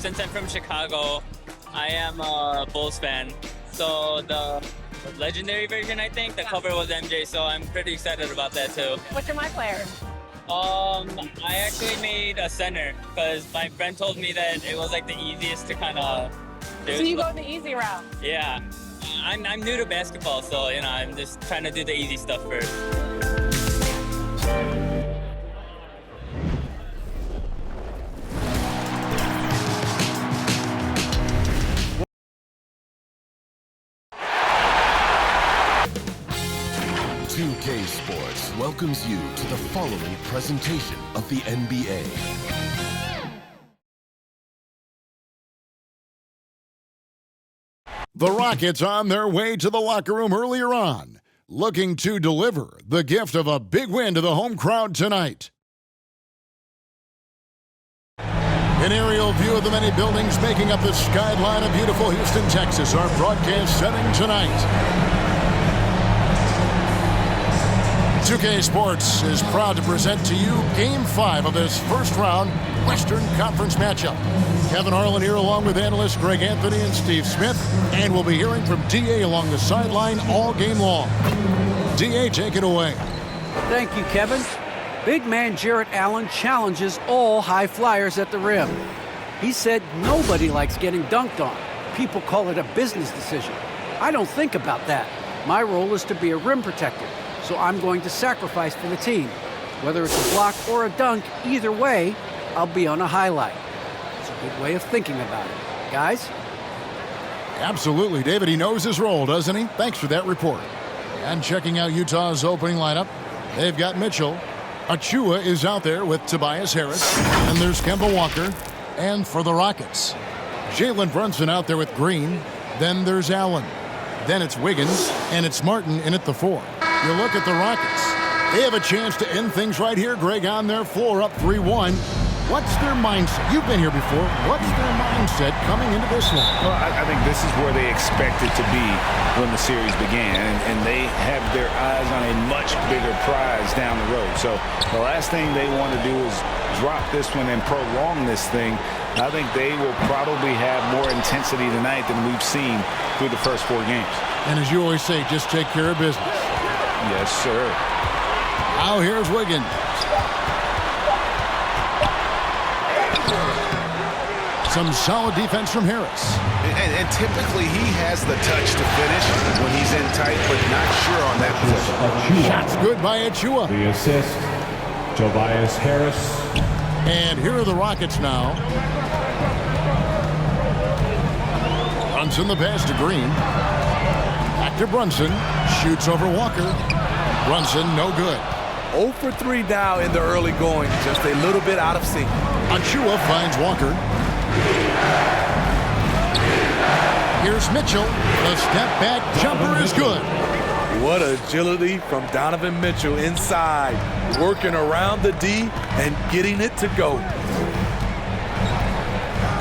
since I'm from Chicago, I am a Bulls fan. So the legendary version, I think, the cover was MJ, so I'm pretty excited about that too. What's your my player? I actually made a center because my friend told me that it was like the easiest to kind of do. So you go the easy route. Yeah. I'm new to basketball, so you know, I'm just trying to do the easy stuff first. 2K Sports welcomes you to the following presentation of the NBA. The Rockets on their way to the locker room earlier on, looking to deliver the gift of a big win to the home crowd tonight. An aerial view of the many buildings making up the skyline of beautiful Houston, Texas, our broadcast setting tonight. 2K Sports is proud to present to you Game 5 of this first-round Western Conference matchup. Kevin Harlan here along with analysts Greg Anthony and Steve Smith, and we'll be hearing from D.A. along the sideline all game long. D.A., take it away. Thank you, Kevin. Big man Jarrett Allen challenges all high flyers at the rim. He said nobody likes getting dunked on. People call it a business decision. I don't think about that. My role is to be a rim protector, so I'm going to sacrifice for the team. Whether it's a block or a dunk, either way, I'll be on a highlight. It's a good way of thinking about it. Guys? Absolutely, David. He knows his role, doesn't he? Thanks for that report. And checking out Utah's opening lineup, they've got Mitchell. Achua is out there with Tobias Harris. And there's Kemba Walker. And for the Rockets, Jalen Brunson out there with Green. Then there's Allen. Then it's Wiggins. And it's Martin in at the 4. You look at the Rockets. They have a chance to end things right here, Greg, on their floor up 3-1. What's their mindset? You've been here before. What's their mindset coming into this one? Well, I think this is where they expected to be when the series began, and they have their eyes on a much bigger prize down the road. So the last thing they want to do is drop this one and prolong this thing. I think they will probably have more intensity tonight than we've seen through the first 4 games. And as you always say, just take care of business. Yes, sir. Now here's Wiggins. Some solid defense from Harris. And typically he has the touch to finish when he's in tight, but not sure on that position. Shots good by Achua. The assist, Tobias Harris. And here are the Rockets now. Brunson the pass to Green. Back to Brunson. Shoots over Walker. Brunson no good. 0 for 3 now in the early going. Just a little bit out of sync. Achua finds Walker. Here's Mitchell. The step back jumper is good. What agility from Donovan Mitchell inside. Working around the D and getting it to go.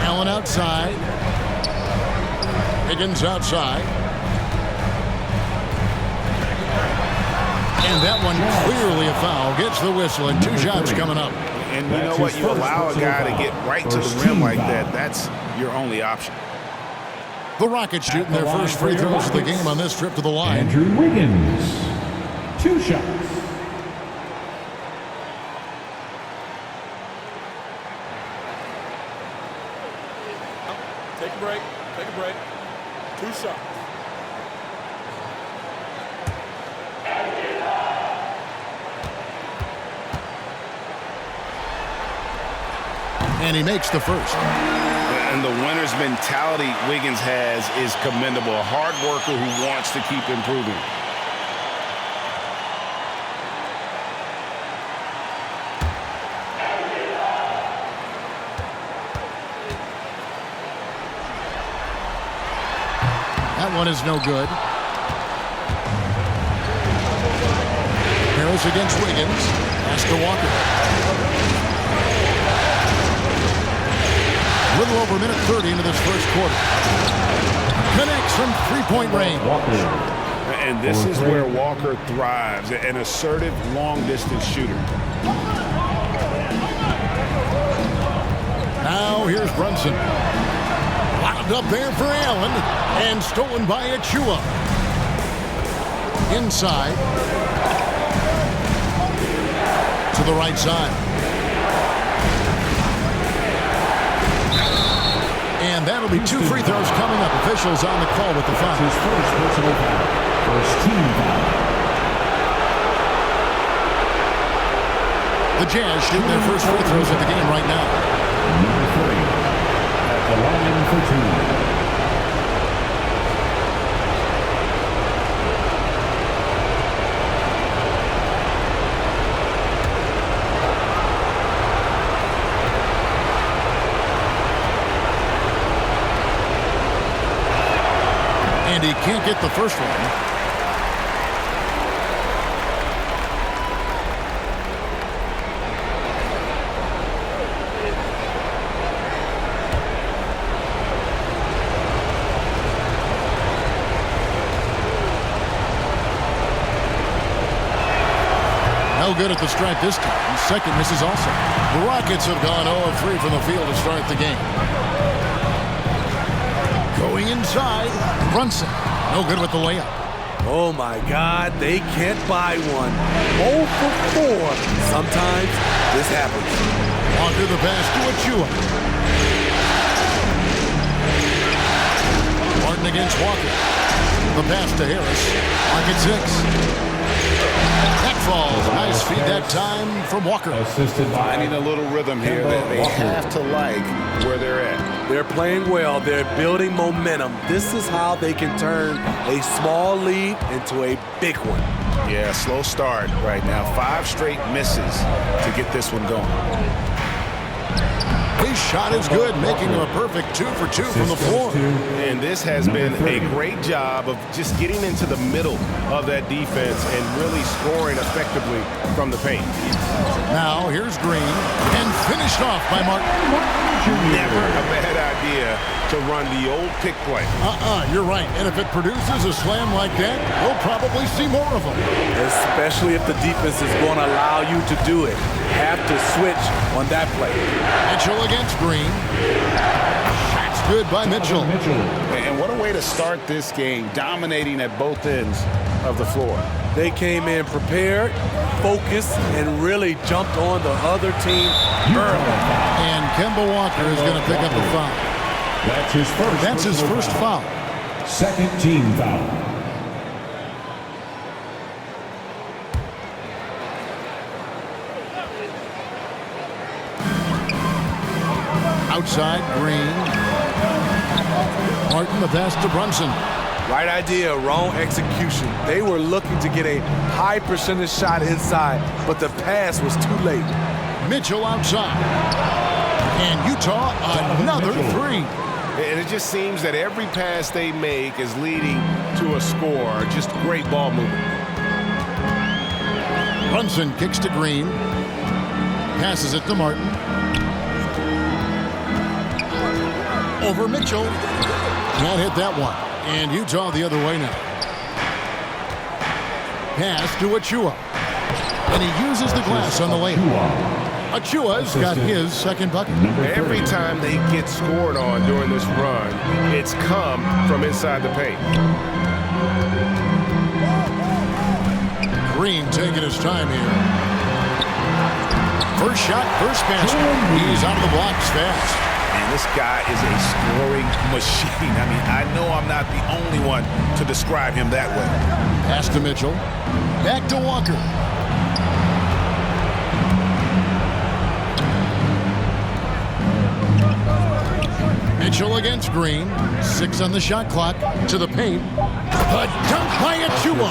Allen outside. Higgins outside. And that one clearly a foul. Gets the whistle and 2 shots coming up. And you know what? You allow a guy to get right to the rim like that. That's your only option. The Rockets shooting their first free throws of the game on this trip to the line. Andrew Wiggins. 2 shots. Take a break. Take a break. 2 shots. And he makes the first. And the winner's mentality Wiggins has is commendable. A hard worker who wants to keep improving. That one is no good. Harris against Wiggins. Pass to Walker. A little over a minute 30 into this first quarter. Connects from three-point range. And this is where Walker thrives, an assertive long-distance shooter. Now here's Brunson. Lobbed up there for Allen. And stolen by Achua. Inside. To the right side. And that'll be 2 free throws coming up. Officials on the call with the foul. His first personal foul. First team foul. The Jazz shooting their first free throws of the game right now. Number 3. At the line for 2. And he can't get the first one. No good at the stripe this time. Second misses also. The Rockets have gone 0 of 3 from the field to start the game. Going inside, Brunson. No good with the layup. Oh, my God. They can't buy one. 0 for 4. Sometimes this happens. Walker the pass to Achua. Martin against Walker. The pass to Harris. Mark at 6. That falls. Nice feed that time from Walker. Assisted by Finding a little rhythm here that they have to like where they're at. They're playing well. They're building momentum. This is how they can turn a small lead into a big one. Yeah, slow start right now. 5 straight misses to get this one going. His shot is good, making him a perfect 2 for 2 from the floor. And this has been a great job of just getting into the middle of that defense and really scoring effectively from the paint. Now here's Green, and finished off by Martin. Never a bad idea to run the old pick play. You're right. And if it produces a slam like that, we'll probably see more of them. Especially if the defense is going to allow you to do it. Have to switch on that play. Mitchell against Green. Shot's good by Mitchell. And what a way to start this game, dominating at both ends of the floor. They came in prepared, focused, and really jumped on the other team early. And Kemba Walker is going to pick up the foul. That's his first foul. Second team foul. Outside, Green. Martin, the pass to Brunson. Right idea, wrong execution. They were looking to get a high percentage shot inside, but the pass was too late. Mitchell outside. And Utah, another 3. And it just seems that every pass they make is leading to a score. Just great ball movement. Brunson kicks to Green. Passes it to Martin. Over Mitchell. Can't hit that one. And Utah the other way now. Pass to Achua. And he uses the glass on the layup. Achua's got his second bucket. Every time they get scored on during this run, it's come from inside the paint. Green taking his time here. First shot, first basket. He's out of the blocks fast. And this guy is a scoring machine. I mean, I know I'm not the only one to describe him that way. Pass to Mitchell. Back to Walker. Mitchell against Green. 6 on the shot clock. To the paint. A dunk by Achua.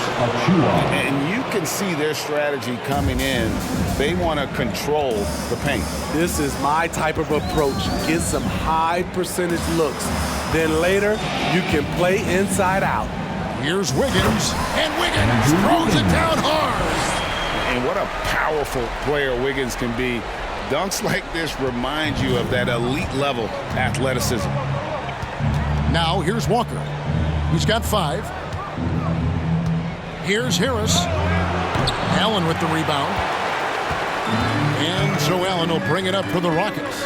And you can see their strategy coming in. They want to control the paint. This is my type of approach. Get some high percentage looks. Then later, you can play inside out. Here's Wiggins. And Wiggins throws it down hard. And what a powerful player Wiggins can be. Dunks like this remind you of that elite level athleticism. Now here's Walker. He's got 5. Here's Harris. Allen with the rebound. And so Allen will bring it up for the Rockets.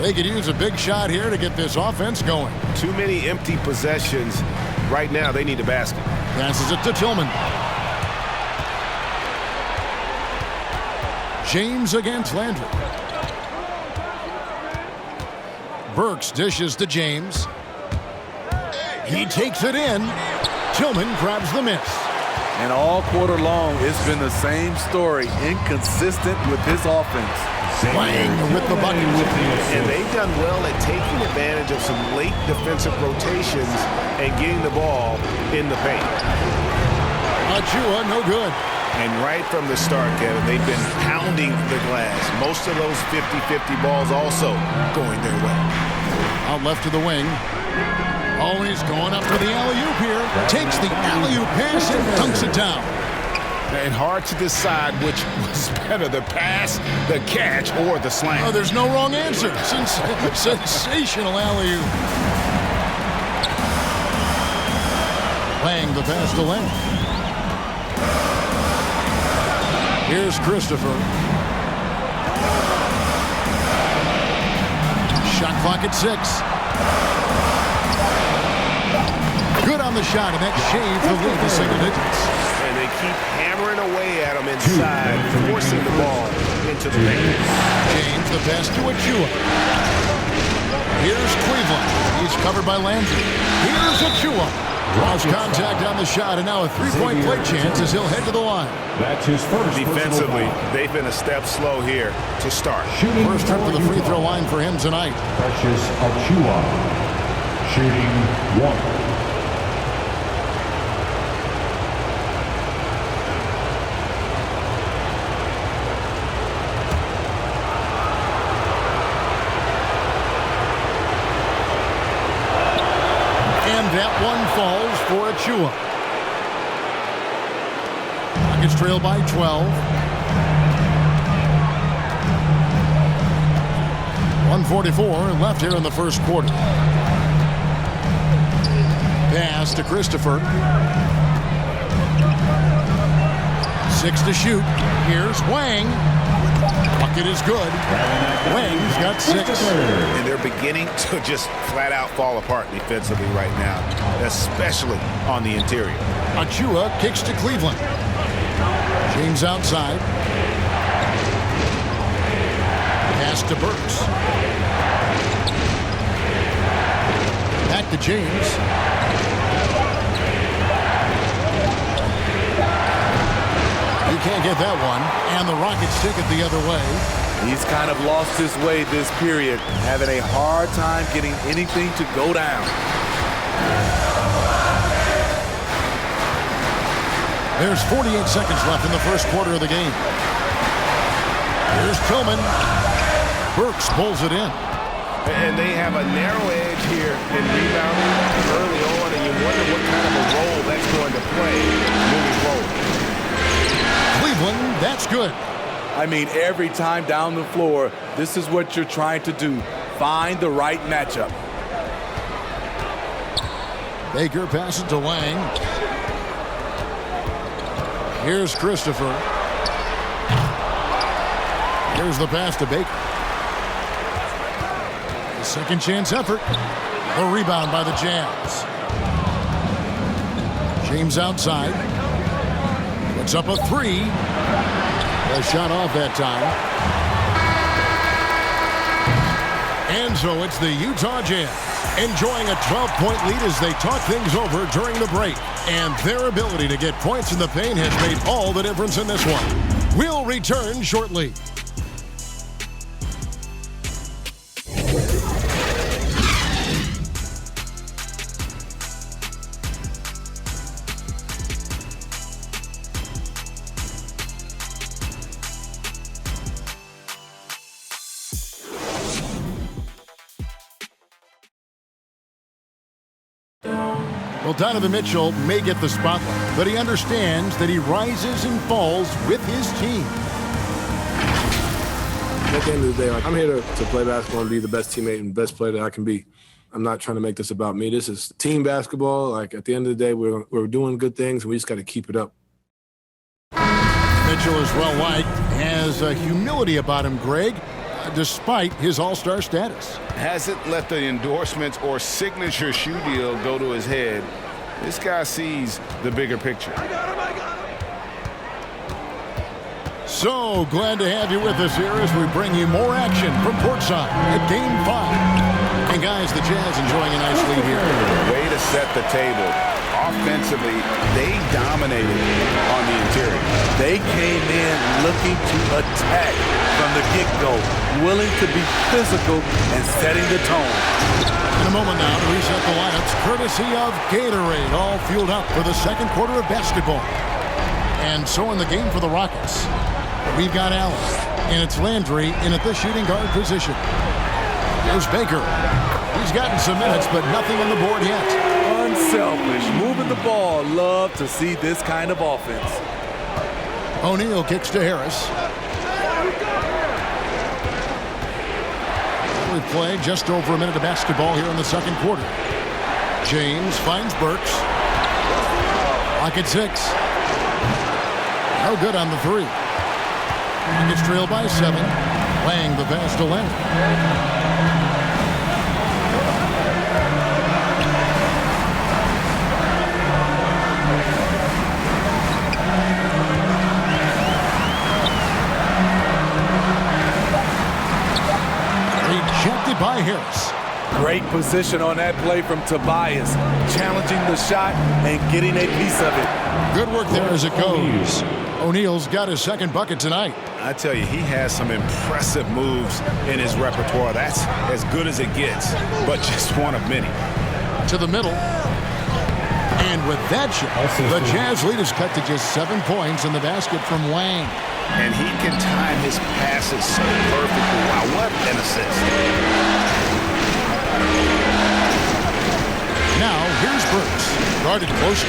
They could use a big shot here to get this offense going. Too many empty possessions. Right now, they need a basket. Passes it to Tillman. James against Landry. Burks dishes to James. He takes it in. Tillman grabs the miss. And all quarter long, it's been the same story. Inconsistent with his offense. Playing with the bucket. And they've done well at taking advantage of some late defensive rotations and getting the ball in the paint. Achua, no good. And right from the start, Kevin, they've been pounding the glass. Most of those 50-50 balls also going their way. Out left to the wing. Always going up for the alley-oop here. Takes the alley-oop pass and dunks it down. And hard to decide which was better, the pass, the catch, or the slam. Oh, there's no wrong answer. Sensational alley-oop. Playing the pass to Lang. Here's Christopher. Shot clock at 6. Good on the shot, and that shaves the lead to single digits. And they keep hammering away at him inside, forcing the ball into the paint. James, the pass to Achua. Here's Cleveland. He's covered by Landry. Here's Achua. Draws contact on the shot, and now a three-point play chance as he'll head to the line. That's his first. Defensively, they've been a step slow here to start. First trip to the free throw line for him tonight. Precious Achua, shooting 1. That one falls for Achua. Rockets trail by 12. 1:44 left here in the first quarter. Pass to Christopher. 6 to shoot. Here's Wang. Bucket is good. Wang's got 6. And they're beginning to just flat out fall apart defensively right now, especially on the interior. Achua kicks to Cleveland. James outside. Pass to Burks. Back to James. You can't get that one, and the Rockets take it the other way. He's kind of lost his way this period, having a hard time getting anything to go down. There's 48 seconds left in the first quarter of the game. Here's Tillman. Burks pulls it in. And they have a narrow edge here in rebounding early on, and you wonder what kind of a role that's going to play moving forward. Cleveland, that's good. I mean, every time down the floor, this is what you're trying to do. Find the right matchup. Baker passes to Lang. Here's Christopher. Here's the pass to Baker. The second chance effort. A rebound by the Jazz. James outside. Puts up a 3. A shot off that time. And so it's the Utah Jazz enjoying a 12-point lead as they talk things over during the break. And their ability to get points in the paint has made all the difference in this one. We'll return shortly. Well, Donovan Mitchell may get the spotlight, but he understands that he rises and falls with his team. At the end of the day, I'm here to play basketball and be the best teammate and best player that I can be. I'm not trying to make this about me. This is team basketball. Like, at the end of the day, we're doing good things, and we just got to keep it up. Mitchell is well-liked, has a humility about him, Greg. despite his all-star status. Hasn't let the endorsements or signature shoe deal go to his head. This guy sees the bigger picture. So glad to have you with us here as we bring you more action from courtside at Game 5. And guys, the Jazz enjoying a nice lead here. Way to set the table. Offensively, they dominated on the interior. They came in looking to attack from the get-go, willing to be physical and setting the tone. In a moment now to reset the lineups, courtesy of Gatorade, all fueled up for the second quarter of basketball. And so in the game for the Rockets, we've got Allen, and it's Landry in at the shooting guard position. Here's Baker. He's gotten some minutes, but nothing on the board yet. Unselfish, moving the ball. Love to see this kind of offense. O'Neal kicks to Harris. We play just over a minute of basketball here in the second quarter. James finds Burks. Clock at 6. No good on the 3. Rockets trail by 7. Lang the pass to Leonard. Rejected by Harris. Great position on that play from Tobias, challenging the shot and getting a piece of it. Good work there as it goes. O'Neal's got his second bucket tonight. I tell you, he has some impressive moves in his repertoire. That's as good as it gets, but just one of many. To the middle. And with that shot, the Jazz lead is cut to just 7 points in the basket from Lang. And he can time his passes so perfectly. Wow, what an assist. Now, here's Burks. Guarded closely.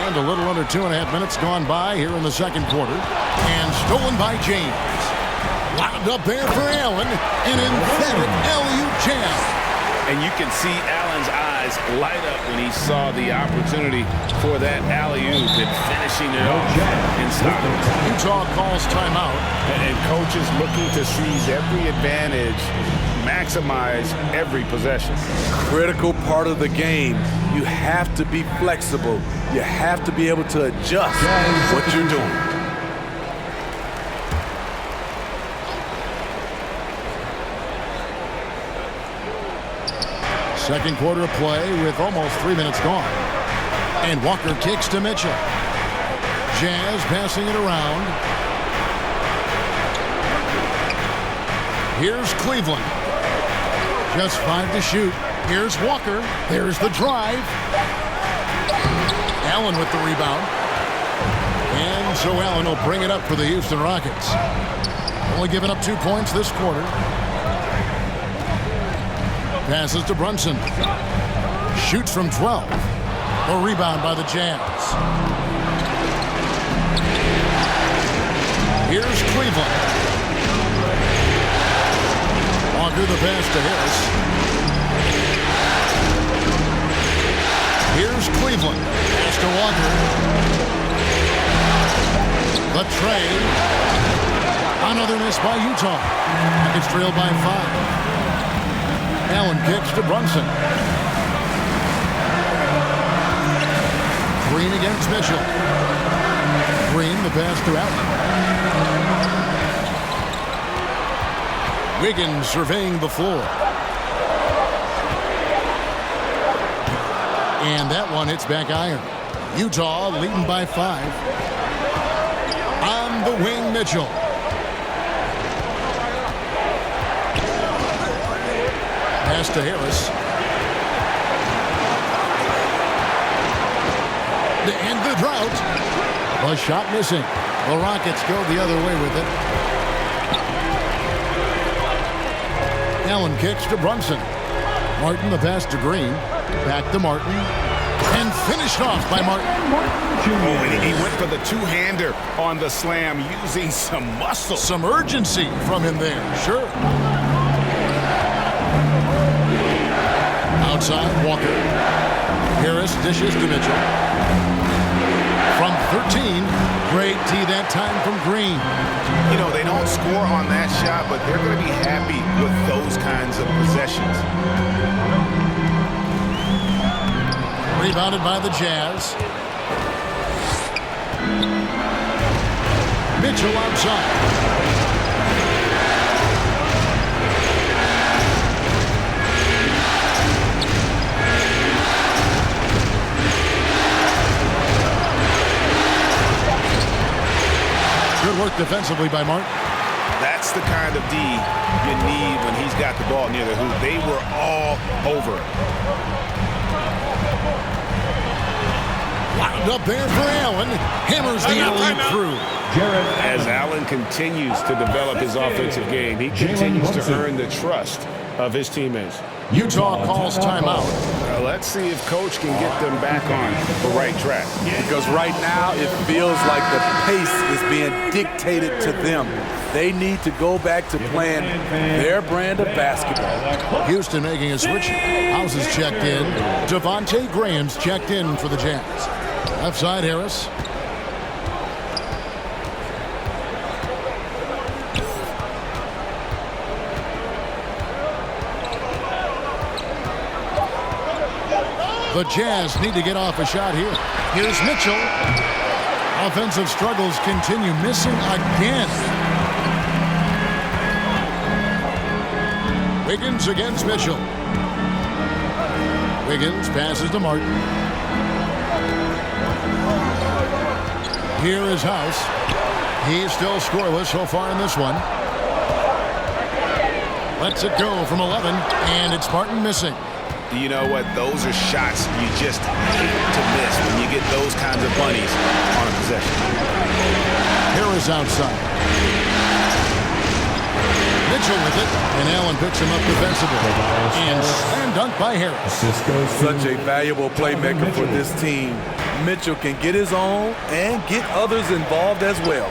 And a little under 2.5 minutes gone by here in the second quarter. And stolen by James. Lobbed up there for Allen. An emphatic alley-oop jam. And you can see Allen's eyes light up when he saw the opportunity for that alley-oop and finishing it off and stopping it. Utah calls timeout. And coaches looking to seize every advantage, maximize every possession. Critical part of the game. You have to be flexible. You have to be able to adjust what you're doing. Second quarter of play with almost 3 minutes gone. And Walker kicks to Mitchell. Jazz passing it around. Here's Cleveland. Just 5 to shoot. Here's Walker. There's the drive. Allen with the rebound. And so Allen will bring it up for the Houston Rockets. Only giving up 2 points this quarter. Passes to Brunson. Shoots from 12. A rebound by the Jazz. Here's Cleveland. Walker the pass to Harris. Here's Cleveland. Pass to Walker. The tray. Another miss by Utah. Rockets trail by 5. Allen kicks to Brunson. Green against Mitchell. Green the pass to Allen. Wiggins surveying the floor. And that one hits back iron. Utah leading by 5. On the wing, Mitchell. Pass to Harris. To end the drought. A shot missing. The Rockets go the other way with it. Allen kicks to Brunson. Martin the pass to Green. Back to Martin. And finished off by Martin. Oh, and he went for the two-hander on the slam using some muscle. Some urgency from him there, sure. Outside, Walker. Harris dishes to Mitchell. From 13, Great D that time from Green. You know, they don't score on that shot, but they're going to be happy with those kinds of possessions. Rebounded by the Jazz. Mitchell outside. Good work defensively by Martin. That's the kind of D you need when he's got the ball near the hoop. They were all over it. Lined up there for Allen. Hammers the alley through. As Allen continues to develop his offensive game, he continues to earn the trust of his teammates. Utah calls timeout. Let's see if Coach can get them back on the right track. Because right now it feels like the pace is being dictated to them. They need to go back to playing their brand of basketball. Houston making a switch. House is checked in. Devontae Graham's checked in for the Jazz. Left side, Harris. The Jazz need to get off a shot here. Here's Mitchell. Offensive struggles continue, missing again. Wiggins against Mitchell. Wiggins passes to Martin. Here is House. He's still scoreless so far in this one. Lets it go from 11, and it's Martin missing. You know what? Those are shots you just hate to miss when you get those kinds of bunnies on a possession. Harris outside. Mitchell with it, and Allen picks him up defensively. And slam dunk by Harris. Such a valuable playmaker for this team. Mitchell can get his own and get others involved as well.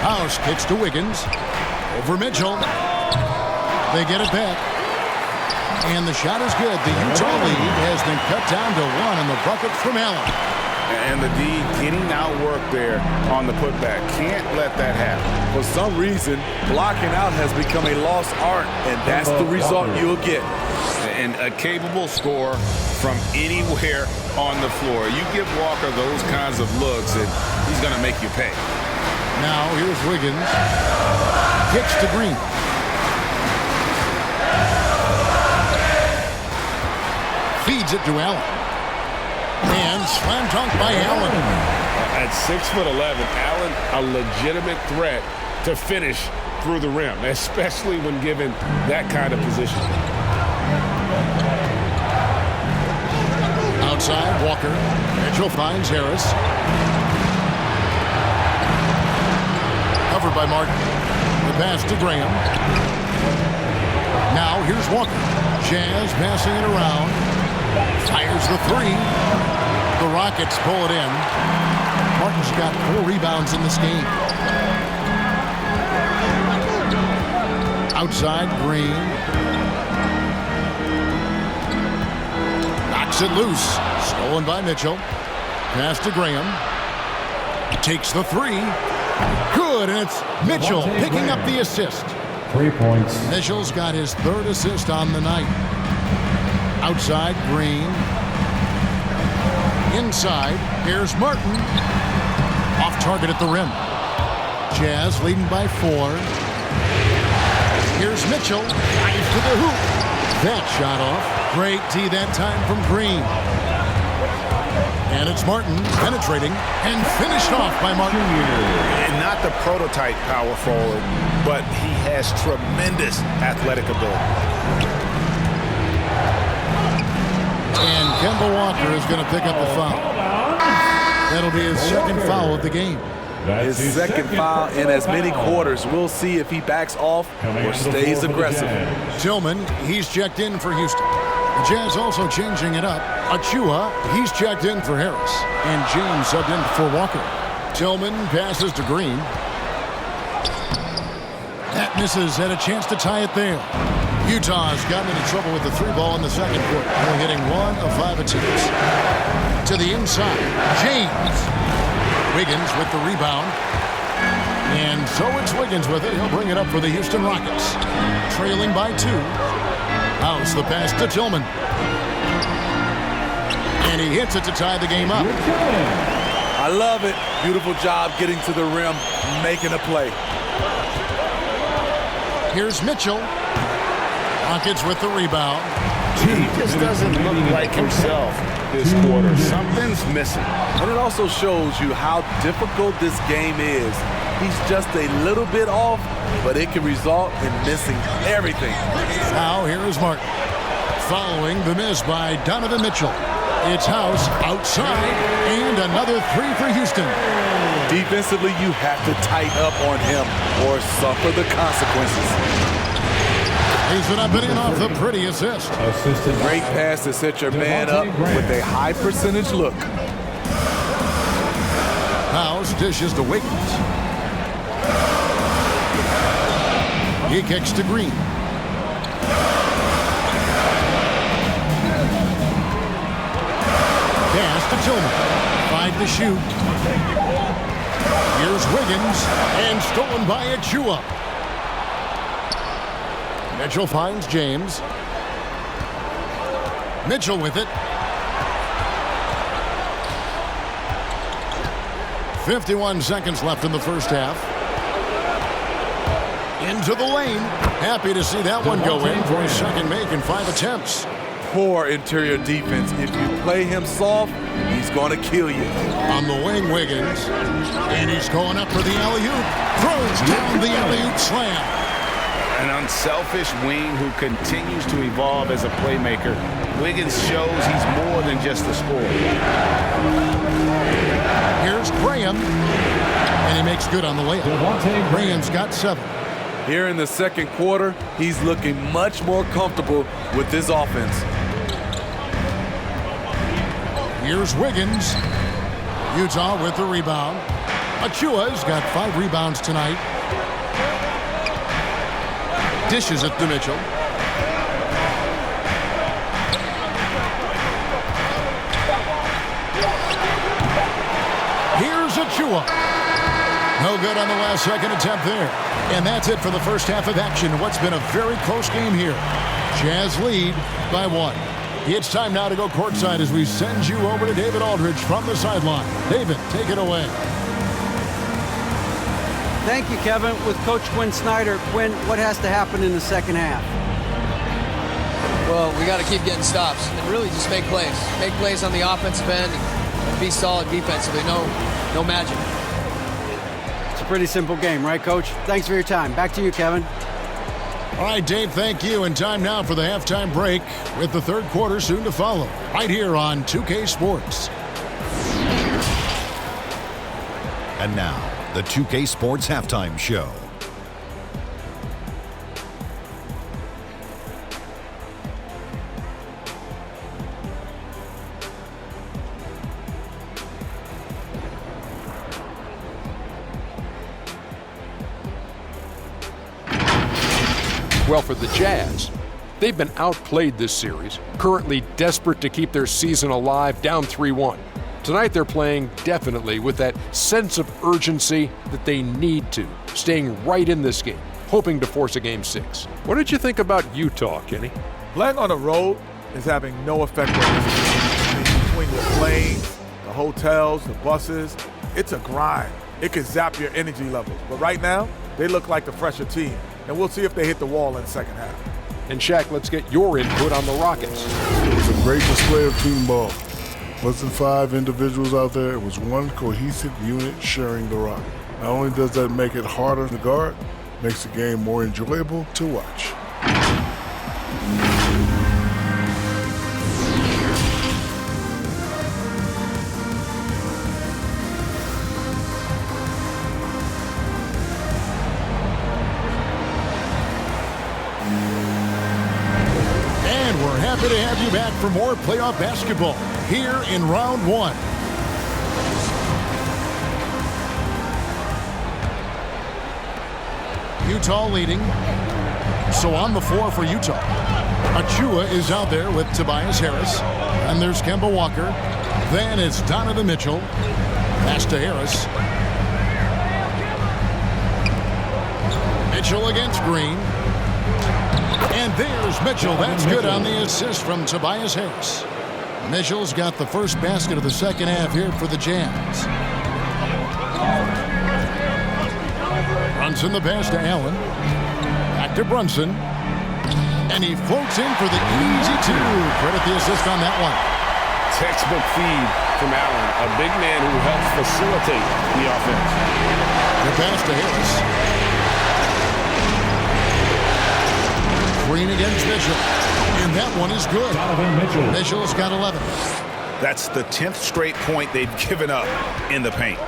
House kicks to Wiggins. Over Mitchell. They get it back. And the shot is good. The Utah lead has been cut down to 1 on the bucket from Allen. And the D getting outwork there on the putback. Can't let that happen. For some reason, blocking out has become a lost art, and that's the result you'll get. And a capable scorer from anywhere on the floor. You give Walker those kinds of looks, and he's going to make you pay. Now here's Wiggins. Kicks to Green. Feeds it to Allen. And slam dunk by Allen. At 6'11", Allen a legitimate threat to finish through the rim, especially when given that kind of position. Outside, Walker. Mitchell finds Harris. Covered by Martin. The pass to Graham. Now here's Walker. Jazz passing it around. Fires the three. The Rockets pull it in. Martin's got 4 rebounds in this game. Outside, Green. Knocks it loose. Stolen by Mitchell. Pass to Graham. Takes the 3. Good, and it's Mitchell picking up the assist. 3 points. Mitchell's got his 3rd assist on the night. Outside, Green. Inside, here's Martin. Off target at the rim. Jazz leading by 4. Here's Mitchell. Drives to the hoop. That shot off. Great D that time from Green. And it's Martin penetrating and finished off by Martin. And not the prototype power forward, but he has tremendous athletic ability. And Kemba Walker is going to pick up the foul. That'll be his 2nd foul of the game. His 2nd foul in as many quarters. We'll see if he backs off or stays aggressive. Tillman, he's checked in for Houston. The Jazz also changing it up. Achua, he's checked in for Harris. And James subbed in for Walker. Tillman passes to Green. That misses, had a chance to tie it there. Utah's gotten into trouble with the 3 ball in the 2nd quarter. Only hitting 1 of 5 attempts. to the inside. James. Wiggins with the rebound. And so it's Wiggins with it. He'll bring it up for the Houston Rockets. Trailing by 2. House the pass to Tillman. And he hits it to tie the game up. I love it. Beautiful job getting to the rim, making a play. Here's Mitchell. Rockets with the rebound. He just doesn't look like himself this quarter. Something's missing. And it also shows you how difficult this game is. He's just a little bit off, but it can result in missing everything. Now here is Martin. Following the miss by Donovan Mitchell. It's House outside, and another 3 for Houston. Defensively, you have to tighten up on him or suffer the consequences. He's been up and in off the pretty assist. Great pass to set your man up with a high percentage look. House dishes to Wiggins. He kicks to Green. Pass to Tillman. 5 to shoot. Here's Wiggins, and stolen by Achua. Mitchell finds James. Mitchell with it. 51 seconds left in the first half. Into the lane. Happy to see that one go in for his second make in 5 attempts. Poor interior defense. If you play him soft, he's going to kill you. On the wing, Wiggins. And he's going up for the alley-oop. Throws down the alley-oop slam. An unselfish wing who continues to evolve as a playmaker. Wiggins shows he's more than just a scorer. Here's Graham. And he makes good on the layup. Graham's got 7. Here in the second quarter, he's looking much more comfortable with this offense. Here's Wiggins. Utah with the rebound. Achua's got 5 rebounds tonight. Dishes it to Mitchell. Here's Achua. No good on the last second attempt there. And that's it for the first half of action. What's been a very close game here. Jazz lead by 1. It's time now to go courtside as we send you over to David Aldridge from the sideline. David, take it away. Thank you, Kevin. With Coach Quinn Snyder, Quinn, what has to happen in the second half? Well, we got to keep getting stops and really just make plays. Make plays on the offensive end and be solid defensively. No magic. It's a pretty simple game, right, Coach? Thanks for your time. Back to you, Kevin. All right, Dave, thank you. And time now for the halftime break with the third quarter soon to follow. Right here on 2K Sports. And now, the 2K Sports Halftime Show. Well, for the Jazz, they've been outplayed this series, currently desperate to keep their season alive, down 3-1. Tonight they're playing definitely with that sense of urgency that they need to, staying right in this game, hoping to force a Game 6. What did you think about Utah, Kenny? Playing on the road is having no effect on this game. Between the planes, the hotels, the buses, it's a grind. It can zap your energy levels. But right now, they look like the fresher team. And we'll see if they hit the wall in the second half. And Shaq, let's get your input on the Rockets. It was a great display of team ball. Wasn't 5 individuals out there. It was one cohesive unit sharing the rock. Not only does that make it harder to guard, makes the game more enjoyable to watch. Happy to have you back for more playoff basketball here in round 1. Utah leading. So on the floor for Utah. Achua is out there with Tobias Harris. And there's Kemba Walker. Then it's Donovan Mitchell. Pass to Harris. Mitchell against Green. And there's Mitchell. That's good on the assist from Tobias Harris. Mitchell's got the first basket of the second half here for the Jazz. Brunson the pass to Allen. Back to Brunson. And he floats in for the easy two. Credit the assist on that one. Textbook feed from Allen, a big man who helps facilitate the offense. The pass to Harris. Green against Mitchell. And that one is good. Mitchell's got 11. That's the 10th straight point they've given up in the paint.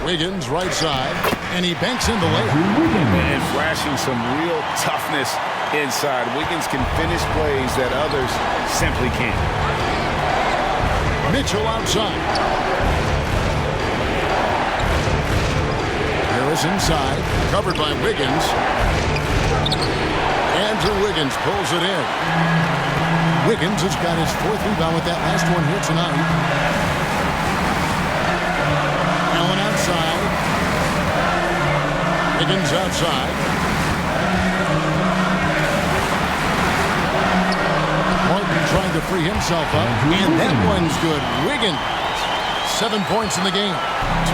Wiggins right side, and he banks in the layup. And flashing some real toughness inside. Wiggins can finish plays that others simply can't. Mitchell outside. Harris inside, covered by Wiggins. Andrew Wiggins pulls it in. Wiggins has got his 4th rebound with that last one here tonight. Allen outside. Wiggins outside. Martin trying to free himself up. And that one's good. Wiggins. 7 points in the game.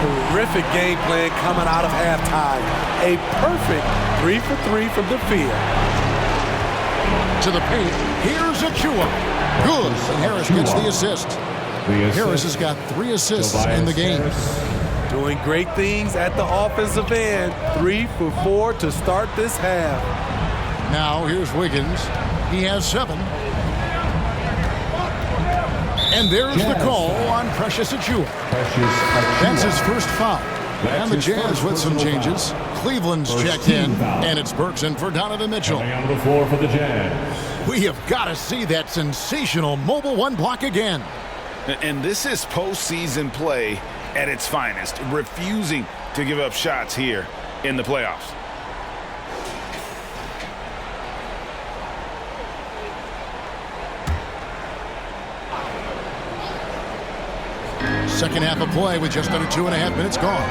Terrific game plan coming out of halftime. A perfect 3 for 3 from the field. To the paint. Here's Achua. Good. And Harris gets the assist. Harris has got 3 assists in the game. Doing great things at the offensive end. 3 for 4 to start this half. Now here's Wiggins. He has 7. And there's the call on Precious Achua. That's his first foul. And the Jazz with some changes. Cleveland's checked in, and it's Burks in for Donovan Mitchell. On the floor for the Jazz. We have got to see that sensational mobile one block again. And this is postseason play at its finest, refusing to give up shots here in the playoffs. Second half of play with just under 2.5 minutes gone.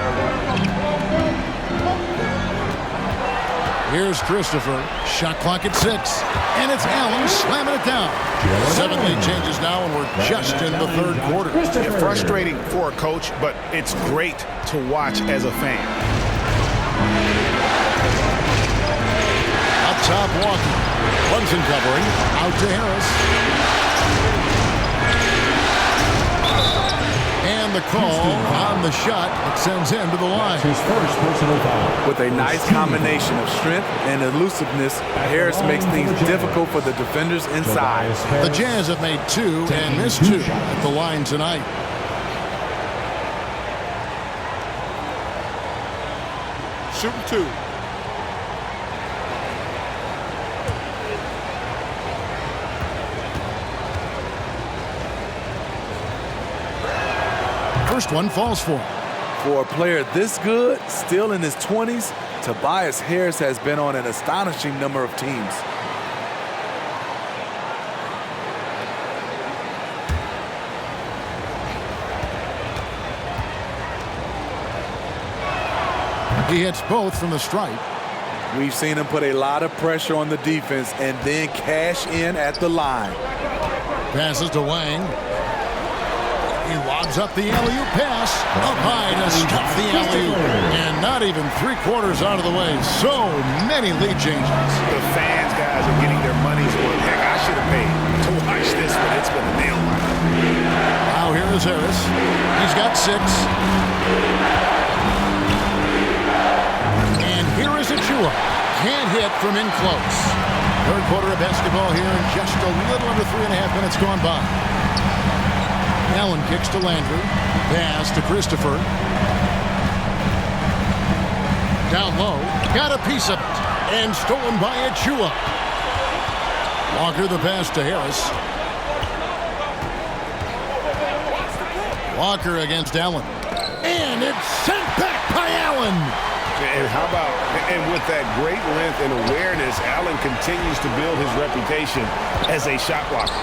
Here's Christopher. Shot clock at 6. And it's Allen slamming it down. 7 lead changes now, and we're just in the 3rd quarter. Yeah, frustrating for a coach, but it's great to watch as a fan. Up top, Walker. Brunson covering. Out to Harris. And the call on the shot that sends him to the line. His first personal foul. With a nice combination of strength and elusiveness, Harris makes things difficult for the defenders inside. The Jazz have made 2 and missed 2 at the line tonight. Shooting 2. First one falls for him. For a player this good, still in his 20s, Tobias Harris has been on an astonishing number of teams. He hits both from the stripe. We've seen him put a lot of pressure on the defense and then cash in at the line. Passes to Wang. He lobs up the alley-oop pass. Up high to stuff the alley-oop. And not even 3/4 out of the way. So many lead changes. The fans, guys, are getting their money's worth. Heck, I should have paid to watch this, but it's been a nail biter. Now here is Harris. He's got 6. And here is Achua. Can't hit from in close. 3rd quarter of basketball here in just a little under 3.5 minutes gone by. Allen kicks to Landry. Pass to Christopher. Down low. Got a piece of it. And stolen by Achua. Walker the pass to Harris. Walker against Allen. And it's sent back by Allen. And how about, and with that great length and awareness, Allen continues to build his reputation as a shot blocker.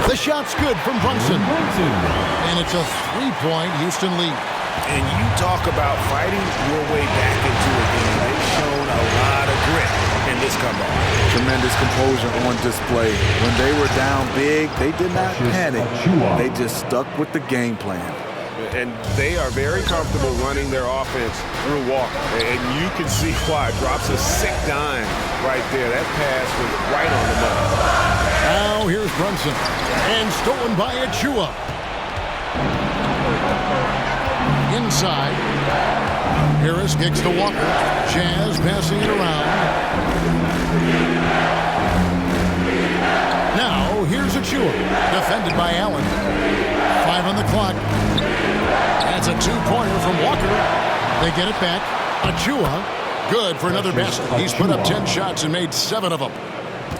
The shot's good from Brunson. And it's a 3-point Houston lead. And you talk about fighting your way back into a game. They've shown a lot of grit in this comeback. Tremendous composure on display. When they were down big, they did not panic. They just stuck with the game plan. And they are very comfortable running their offense through Walker. And you can see why. Drops a sick dime right there. That pass was right on the money. Now here's Brunson. And stolen by Achua. Inside. Harris kicks to Walker. Jazz passing it around. Now here's Achua. Defended by Allen. 5 on the clock. That's a 2-pointer from Walker. They get it back. Achua, good for another basket. He's put up 10 shots and made 7 of them.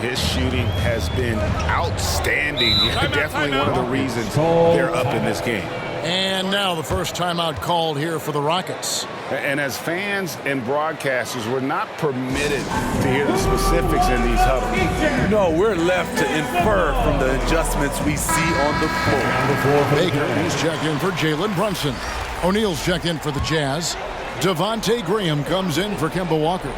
His shooting has been outstanding. Definitely one of the reasons they're up in this game. And now the first timeout called here for the Rockets. And as fans and broadcasters, we're not permitted to hear the specifics in these huddles. No, we're left to infer from the adjustments we see on the floor. Baker, he's checked in for Jalen Brunson. O'Neal's checked in for the Jazz. Devontae Graham comes in for Kemba Walker.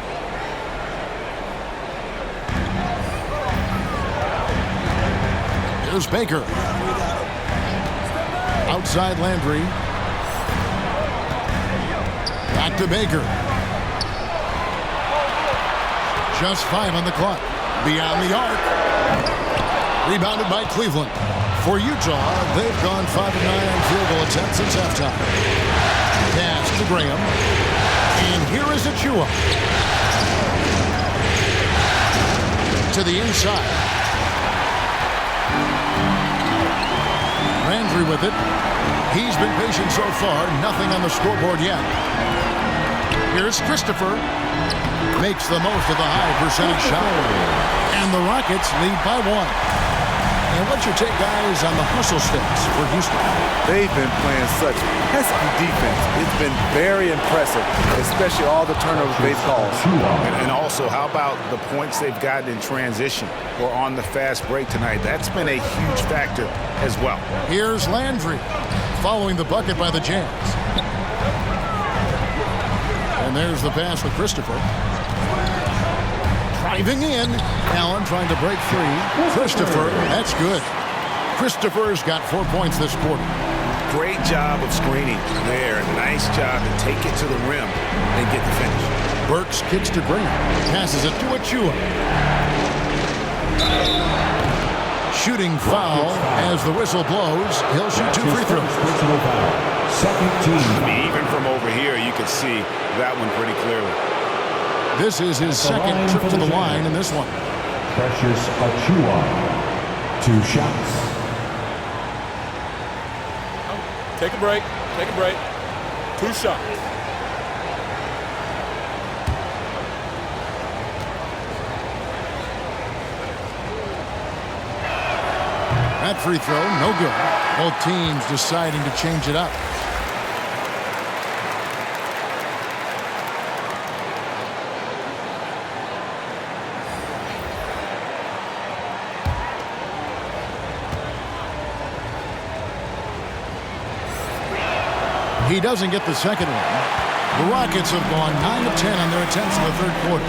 Here's Baker. Outside Landry. Back to Baker. Just 5 on the clock. Beyond the arc. Rebounded by Cleveland. For Utah, they've gone 5-9 on field goal attempts since halftime. Pass to Graham. And here is Achua. To the inside. Landry with it. He's been patient so far. Nothing on the scoreboard yet. Here's Christopher. Makes the most of the high percentage shot. And the Rockets lead by 1. And what's your take, guys, on the hustle sticks for Houston? They've been playing such pesky defense. It's been very impressive, especially all the turnovers they've called. And also, how about the points they've gotten in transition or on the fast break tonight? That's been a huge factor as well. Here's Landry following the bucket by the Jazz. And there's the pass for Christopher. Driving in. Allen trying to break free. Christopher, that's good. Christopher's got 4 points this quarter. Great job of screening there. Nice job to take it to the rim and get the finish. Burks kicks to Graham. Passes it to Achua. Shooting foul as the whistle blows. He'll shoot 2 free throws. Second team. Even from over here, you can see that one pretty clearly. This is his second trip to the line in this one. Precious Achua. 2 shots. Take a break. Take a break. 2 shots. That free throw, no good. Both teams deciding to change it up. He doesn't get the second one. The Rockets have gone 9 of 10 on their attempts in the third quarter.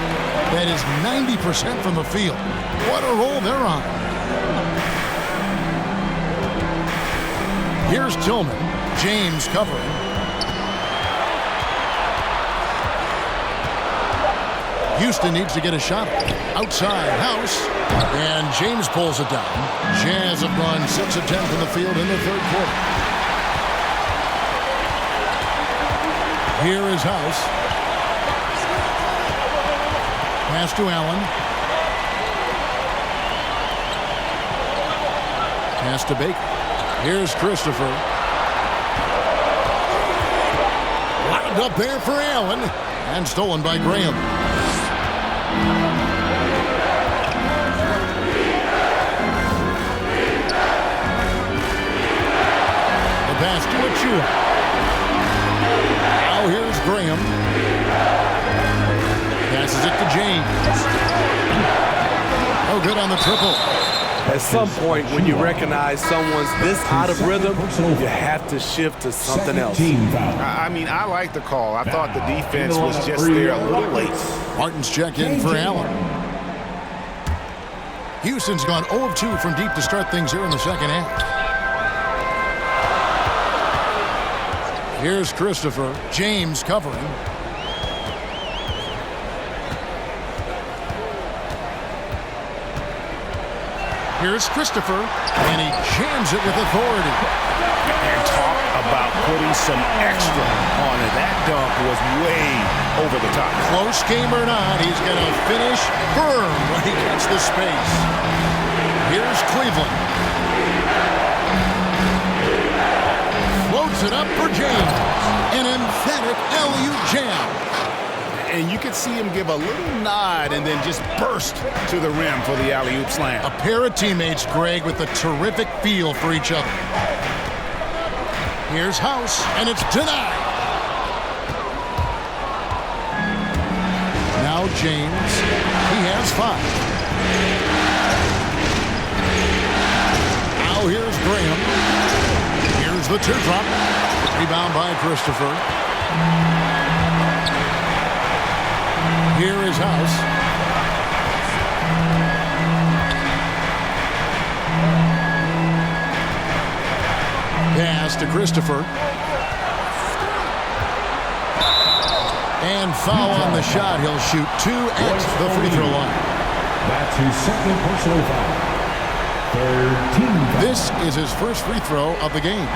That is 90% from the field. What a roll they're on. Here's Tillman. James covering. Houston needs to get a shot. Outside House. And James pulls it down. Jazz have gone 6 of 10 from the field in the third quarter. Here is House. Pass to Allen. Pass to Baker. Here's Christopher. Wound up there for Allen. And stolen by Graham. The pass to Achua. Now here's Graham. Passes it to James. Oh, good on the triple. At some point, when you recognize someone's this out of rhythm, you have to shift to something else. I mean, I like the call. I thought the defense was just there a little late. Martin's check in for Allen. Houston's gone 0 of 2 from deep to start things here in the second half. Here's Christopher. James covering. Here's Christopher, and he jams it with authority. And talk about putting some extra on it. That dunk was way over the top. Close game or not, he's going to finish firm when he gets the space. Here's Cleveland. Floats it up for James. An emphatic alley-oop jam. And you could see him give a little nod and then just burst to the rim for the alley-oop slam. A pair of teammates, Greg, with a terrific feel for each other. Here's House, and it's denied. Now James, he has 5. Now here's Graham. Here's the teardrop. Rebound by Christopher. Here is House. Pass to Christopher. And foul on the shot. He'll shoot 2 at the free throw line. That's his second personal foul. Third team foul. This is his first free throw of the game.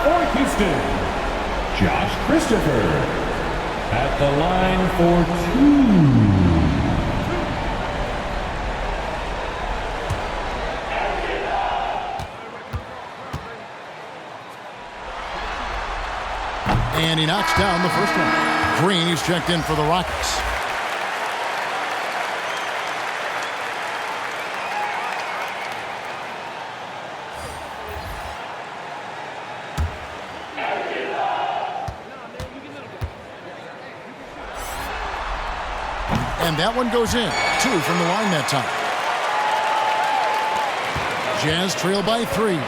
For Houston, Josh Christopher. At the line for 2. And he knocks down the first one. Green, he's checked in for the Rockets. And that one goes in. 2 from the line that time. Jazz trail by 3.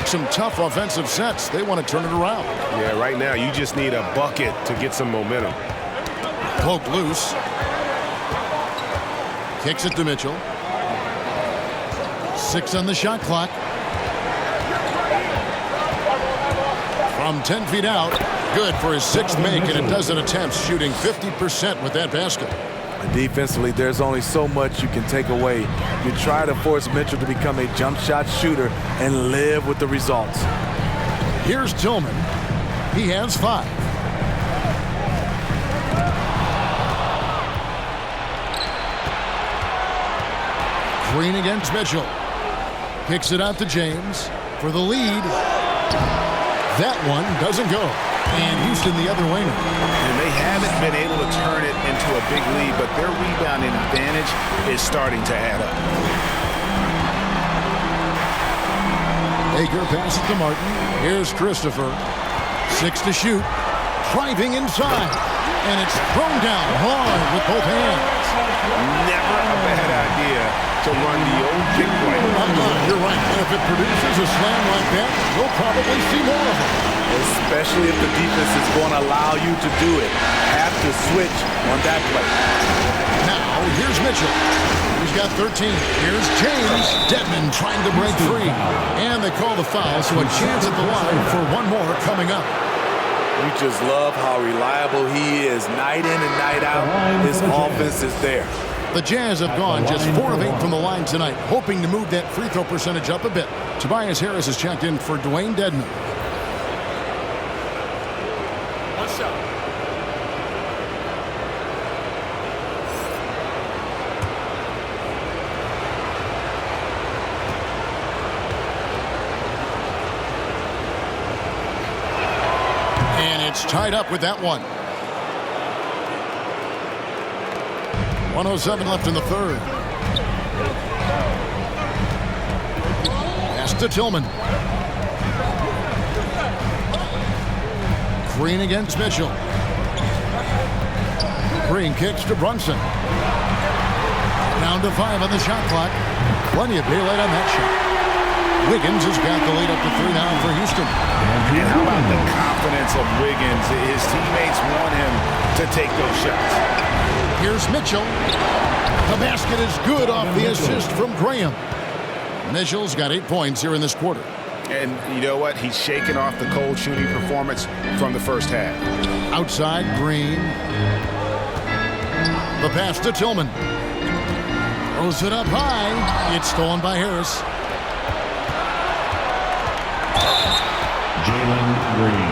Some tough offensive sets. They want to turn it around. Yeah, right now you just need a bucket to get some momentum. Poke loose. Kicks it to Mitchell. 6 on the shot clock. From 10 feet out. Good for his 6th make, and a dozen attempts, shooting 50% with that basket. And defensively, there's only so much you can take away. You try to force Mitchell to become a jump shot shooter and live with the results. Here's Tillman. He has 5. Green against Mitchell. Kicks it out to James for the lead. That one doesn't go. And Houston the other way now. And they haven't been able to turn it into a big lead, but their rebounding advantage is starting to add up. Aker passes to Martin. Here's Christopher. 6 to shoot. Driving inside. And it's thrown down hard with both hands. Never a bad idea to run the old kick play. You're right. And if it produces a slam like that, we'll probably see more of it. Especially if the defense is going to allow you to do it. Have to switch on that play. Now, here's Mitchell. He's got 13. Here's James. Dedmon trying to break free. And they call the foul, so a chance at the line for one more coming up. We just love how reliable he is night in and night out. His offense is there. The Jazz have gone just 4 of 8 from the line tonight, hoping to move that free throw percentage up a bit. Tobias Harris is checked in for Dwayne Dedmon. What's up? And it's tied up with that one. 1:07 left in the third. Pass to Tillman. Green against Mitchell. Green kicks to Brunson. Down to 5 on the shot clock. Plenty of daylight on that shot. Wiggins has got the lead up to 3 now for Houston. And how about the confidence of Wiggins? His teammates want him to take those shots. Here's Mitchell. The basket is good off the assist from Graham. Mitchell's got 8 points here in this quarter. And you know what? He's shaking off the cold shooting performance from the first half. Outside, Green. The pass to Tillman. Throws it up high. It's stolen by Harris. Jalen Green.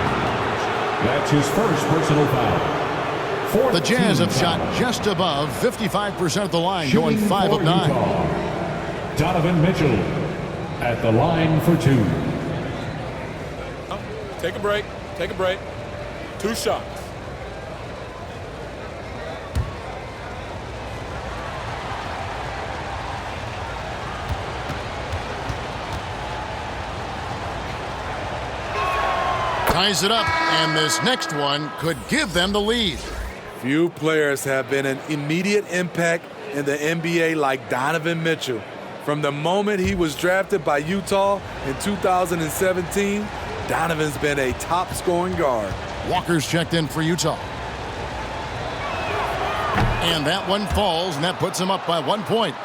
That's his first personal foul. The Jazz have shot just above 55% of the line, going 5 of 9. Donovan Mitchell at the line for 2. Take a break. Take a break. 2 shots. Ties it up, and this next one could give them the lead. Few players have been an immediate impact in the NBA like Donovan Mitchell. From the moment he was drafted by Utah in 2017, Donovan's been a top-scoring guard. Walker's checked in for Utah. And that one falls, and that puts him up by 1 point.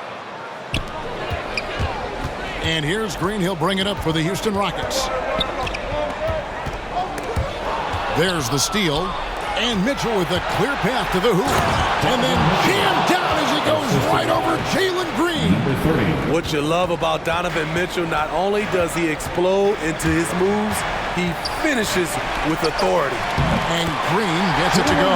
And here's Green. He'll bring it up for the Houston Rockets. There's the steal. And Mitchell with a clear path to the hoop. And then jammed down as he goes right over Jalen Green. What you love about Donovan Mitchell, not only does he explode into his moves, he finishes with authority. And Green gets it to go.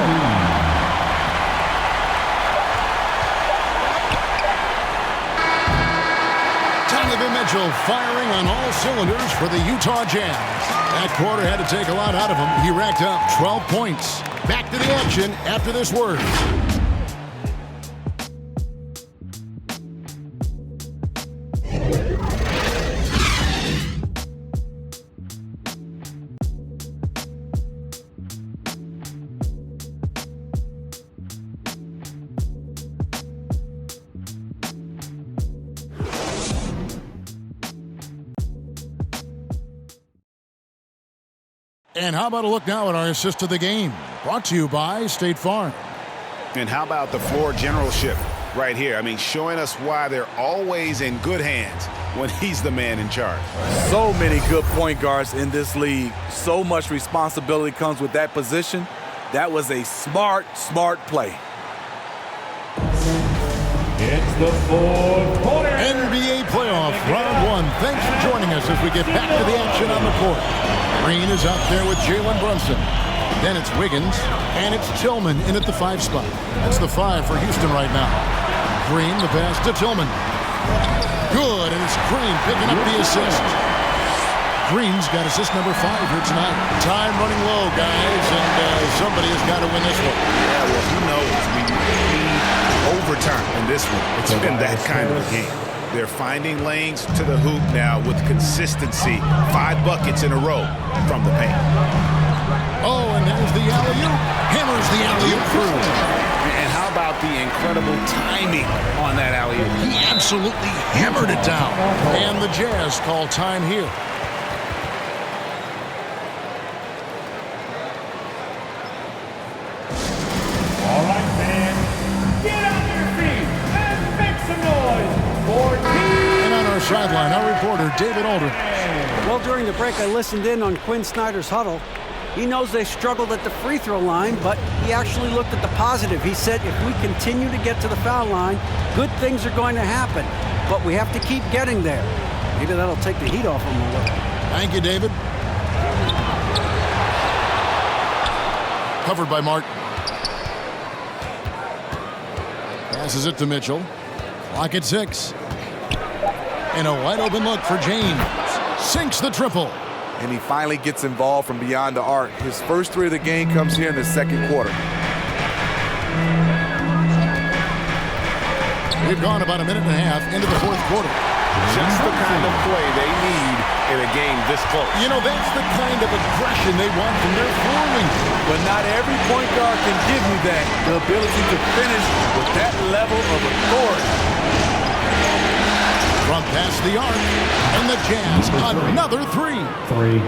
Donovan Mitchell firing on all cylinders for the Utah Jazz. That quarter had to take a lot out of him. He racked up 12 points. Back to the action after this word. And how about a look now at our assist of the game? Brought to you by State Farm. And how about the floor generalship right here? I mean, showing us why they're always in good hands when he's the man in charge. So many good point guards in this league. So much responsibility comes with that position. That was a smart play. It's the fourth quarter. NBA playoff round 1. Thanks for joining us as we get back to the action on the court. Green is out there with Jalen Brunson. Then it's Wiggins, and it's Tillman in at the 5 spot. That's the 5 for Houston right now. Green, the pass to Tillman. Good, and it's Green picking up the assist. Green's got assist number 5 here tonight. Time running low, guys, and somebody has got to win this one. Yeah, well, who knows? We need overtime in this one. It's been that kind of a game. They're finding lanes to the hoop now with consistency. 5 buckets in a row from the paint. Oh, and there's the alley-oop. Hammers the alley-oop through. And how about the incredible timing on that alley-oop? He absolutely hammered it down. And the Jazz call time here. All right, man. Get on your feet and make some noise for Team. And on our sideline, our reporter, David Aldridge. Well, during the break, I listened in on Quinn Snyder's huddle. He knows they struggled at the free throw line, but he actually looked at the positive. He said, if we continue to get to the foul line, good things are going to happen. But we have to keep getting there. Maybe that'll take the heat off him a little. Thank you, David. Covered by Martin. Passes it to Mitchell. Clock at 6. And a wide open look for James. Sinks the triple. And he finally gets involved from beyond the arc. His first 3 of the game comes here in the second quarter. We've gone about a minute and a half into the fourth quarter. Just the kind of play they need in a game this close. You know, that's the kind of aggression they want from their floor leader. But not every point guard can give you that. The ability to finish with that level of authority. From past the arc, and the Jazz, another three.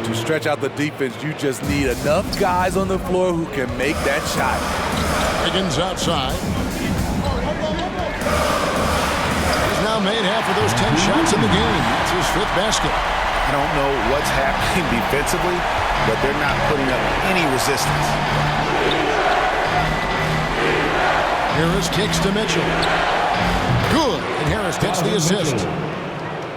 To stretch out the defense, you just need enough guys on the floor who can make that shot. Wiggins outside. He's now made half of those 10 shots in the game. That's his fifth basket. I don't know what's happening defensively, but they're not putting up any resistance. Harris kicks to Mitchell. Good, and Harris gets the assist.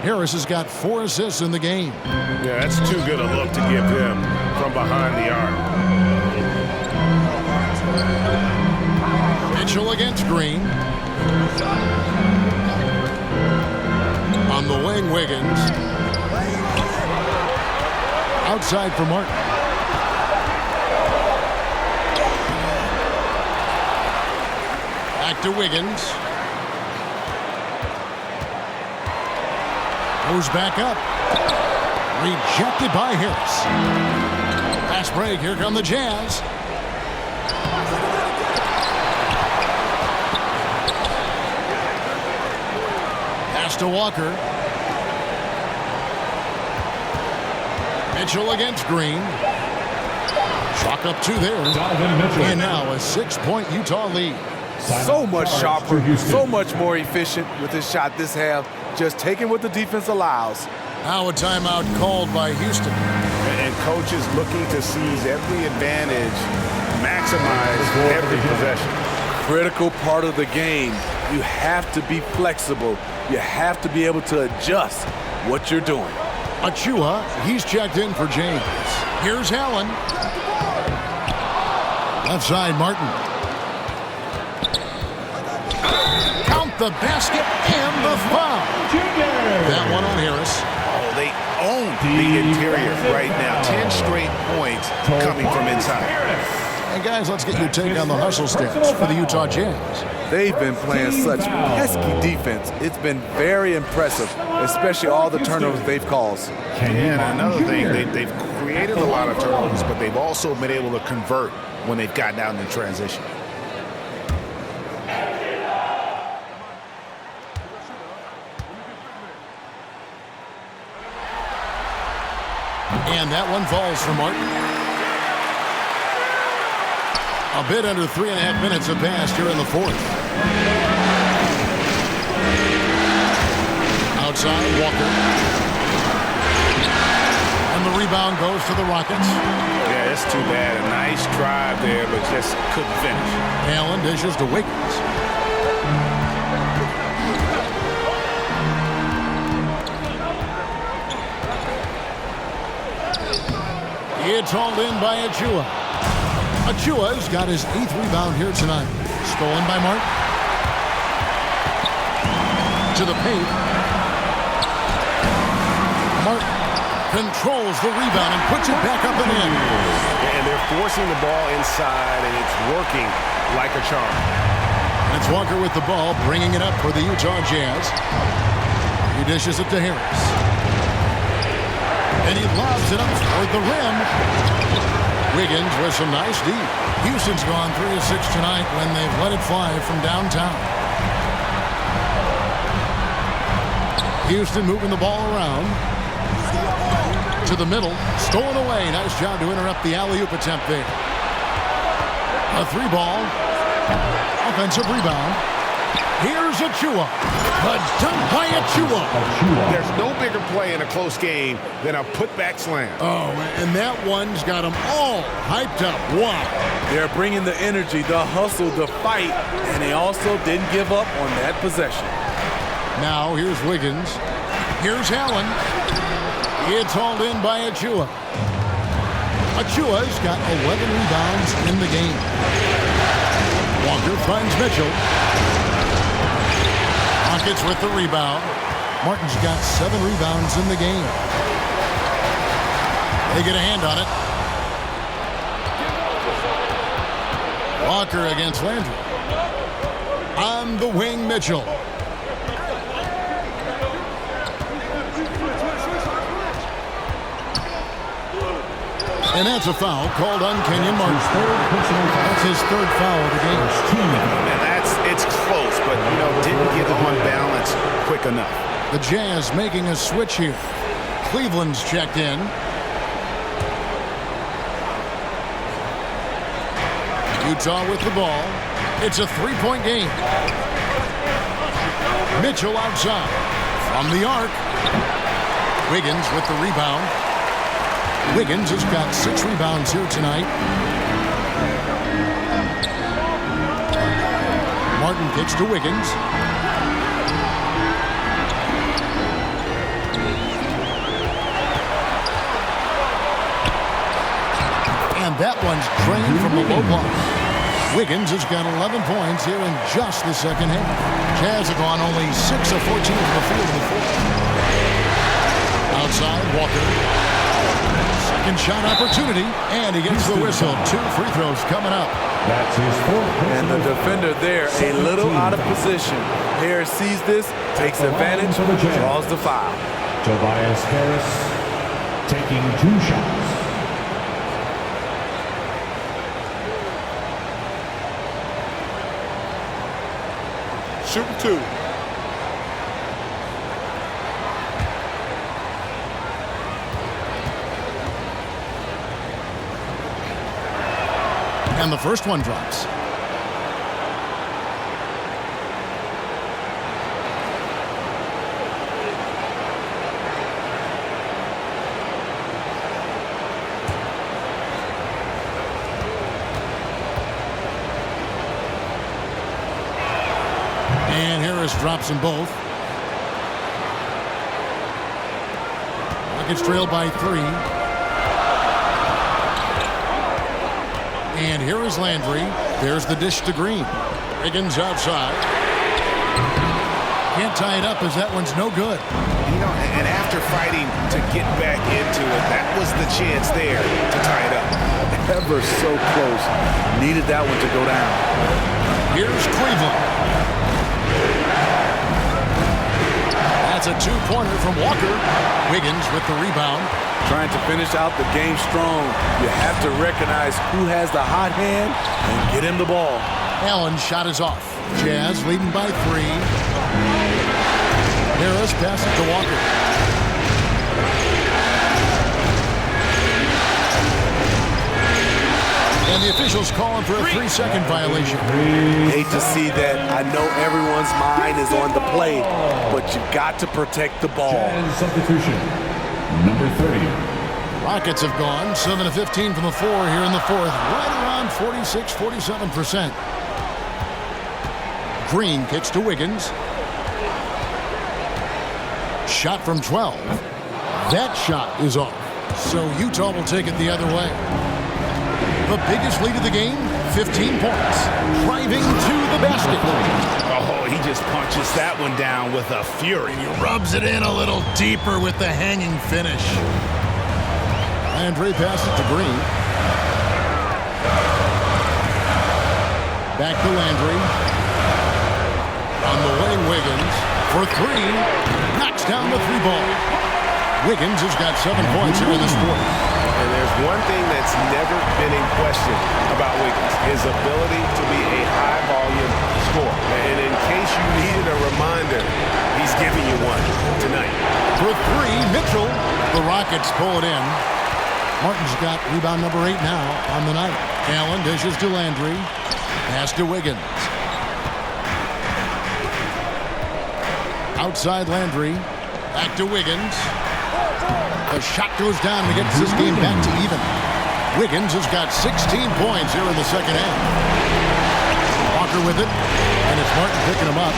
Harris has got 4 assists in the game. Yeah, that's too good a look to give him from behind the arc. Mitchell against Green. On the wing, Wiggins. Outside for Martin. Back to Wiggins. Goes back up. Rejected by Harris. Fast break. Here come the Jazz. Pass to Walker. Mitchell against Green. Chalk up 2 there. And now a 6-point Utah lead. So much sharper, so much more efficient with his shot this half. Just taking what the defense allows. Now a timeout called by Houston. And coaches looking to seize every advantage, maximize every possession. Critical part of the game. You have to be flexible. You have to be able to adjust what you're doing. Achua, he's checked in for James. Here's Allen. Left side, Martin. Count the basket and the foul. That one on Harris. Oh, they own the interior right now. 10 straight points coming from inside. Hey, guys, let's get your take on the hustle stats for the Utah Jazz. They've been playing such pesky defense. It's been very impressive, especially all the turnovers they've caused. And another thing, they've created a lot of turnovers, but they've also been able to convert when they've gotten out in transition. And that one falls for Martin. A bit under 3.5 minutes have passed here in the fourth. Outside, Walker. And the rebound goes to the Rockets. Yeah, it's too bad. A nice drive there, but just couldn't finish. Allen dishes to Wiggins. It's hauled in by Achua. Achua's got his 8th rebound here tonight. Stolen by Martin. To the paint. Martin controls the rebound and puts it back up and in. And they're forcing the ball inside, and it's working like a charm. And it's Walker with the ball, bringing it up for the Utah Jazz. He dishes it to Harris. And he lobs it up toward the rim. Wiggins with some nice D. Houston's gone 3 of 6 tonight when they've let it fly from downtown. Houston moving the ball around. To the middle. Stolen away. Nice job to interrupt the alley-oop attempt there. A 3-ball. Offensive rebound. Here's Achua. The dunk by Achua. There's no bigger play in a close game than a putback slam. Oh, and that one's got them all hyped up. Wow. They're bringing the energy, the hustle, the fight, and they also didn't give up on that possession. Now here's Wiggins. Here's Allen. It's hauled in by Achua. Achua's got 11 rebounds in the game. Walker finds Mitchell. Rockets with the rebound. Martin's got 7 rebounds in the game. They get a hand on it. Walker against Landry. On the wing, Mitchell. And that's a foul called on Kenyon Martin. That's his third foul of the game. And it's close, but, didn't get on balance quick enough. The Jazz making a switch here. Cleveland's checked in. Utah with the ball. It's a three-point game. Mitchell outside. From the arc. Wiggins with the rebound. Wiggins has got 6 rebounds here tonight. Martin kicks to Wiggins. And that one's drained from the low block. Wiggins has got 11 points here in just the second half. Jazz have gone only 6 of 14 from the field in the fourth. Outside, Walker. Second shot opportunity, and he gets the whistle. 2 free throws coming up. That's his fourth. And the defender there, a little out of position. Harris sees this, takes advantage, draws the foul. Tobias Harris taking 2 shots. Shooting 2. And the first one drops. And Harris drops them both. Rockets trail by 3. And here is Landry. There's the dish to Green. Wiggins outside. Can't tie it up as that one's no good. And after fighting to get back into it, that was the chance there to tie it up. Ever so close. Needed that one to go down. Here's Cleveland. That's a 2-pointer from Walker. Wiggins with the rebound. Trying to finish out the game strong. You have to recognize who has the hot hand and get him the ball. Allen's shot is off. Jazz leading by 3. Harris passes to Walker. And the officials calling for a 3-second violation. Hate to see that. I know everyone's mind is on the play, but you got to protect the ball. Jazz substitution. Number 30. Rockets have gone 7 of 15 from the floor here in the fourth. Right around 46-47%. Green kicks to Wiggins. Shot from 12. That shot is off. So Utah will take it the other way. The biggest lead of the game, 15 points. Driving to the basket. Oh, he just punches that one down with a fury. He rubs it in a little deeper with the hanging finish. Landry passes to Green. Back to Landry. On the way, Wiggins for 3. Knocks down the 3 ball. Wiggins has got 7 points here in this quarter. And there's one thing that's never been in question about Wiggins, his ability to be a high-volume scorer. And in case you needed a reminder, he's giving you one tonight. For 3, Mitchell. The Rockets pull it in. Martin's got rebound number 8 now on the night. Allen dishes to Landry. Pass to Wiggins. Outside Landry. Back to Wiggins. The shot goes down and gets this game back to even. Wiggins has got 16 points here in the second half. Walker with it. And it's Martin picking him up.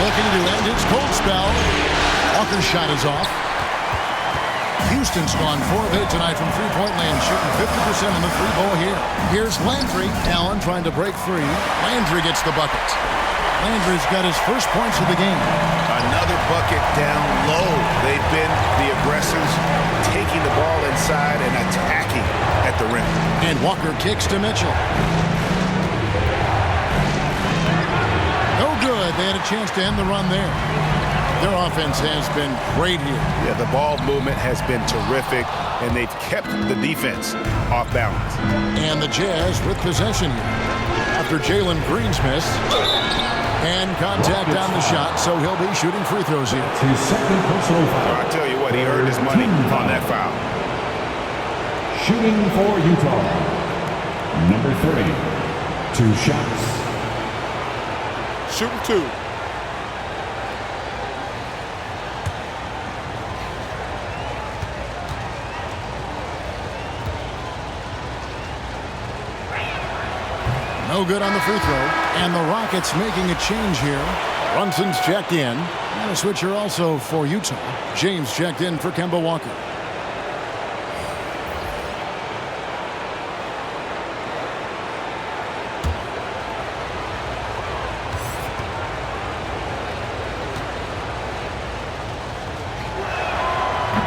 Looking to end his cold spell. Walker's shot is off. Houston's gone 4 of 8 tonight from three-point land, shooting 50% in the 3-ball here. Here's Landry. Allen trying to break free. Landry gets the bucket. Landry's got his first points of the game. Another bucket down low. They've been the aggressors, taking the ball inside and attacking at the rim. And Walker kicks to Mitchell. No good. They had a chance to end the run there. Their offense has been great here. Yeah, the ball movement has been terrific. and they've kept the defense off balance. And the Jazz with possession here after Jalen Green's miss. And contact on the shot, so he'll be shooting free throws here. Second personal foul. I tell you what, he earned his money on that foul. Shooting for Utah. Number 30. 2 shots. Shooting 2. No good on the free throw. And the Rockets making a change here. Brunson's checked in. And a switcher also for Utah. James checked in for Kemba Walker.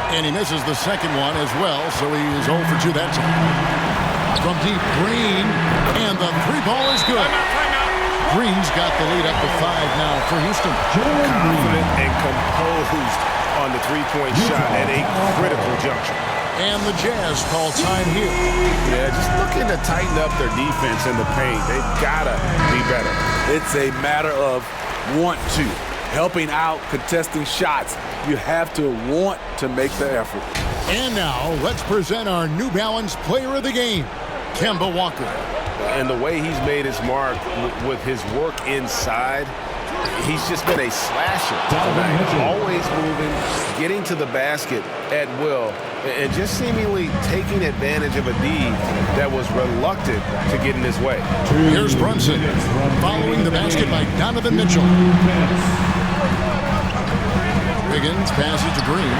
And he misses the second one as well, so he is 0 for 2 that time. From deep, Green, and the 3-ball is good. Green's got the lead up to 5 now for Houston. Confident and composed on the three-point shot at a critical juncture. And the Jazz call time here. Yeah, just looking to tighten up their defense in the paint. They've got to be better. It's a matter of want to. Helping out, contesting shots. You have to want to make the effort. And now, let's present our New Balance Player of the Game, Kemba Walker. And the way he's made his mark with his work inside, he's just been a slasher tonight. Always moving, getting to the basket at will, and just seemingly taking advantage of a D that was reluctant to get in his way. Here's Brunson, following the basket by Donovan Mitchell. Wiggins passes to Green.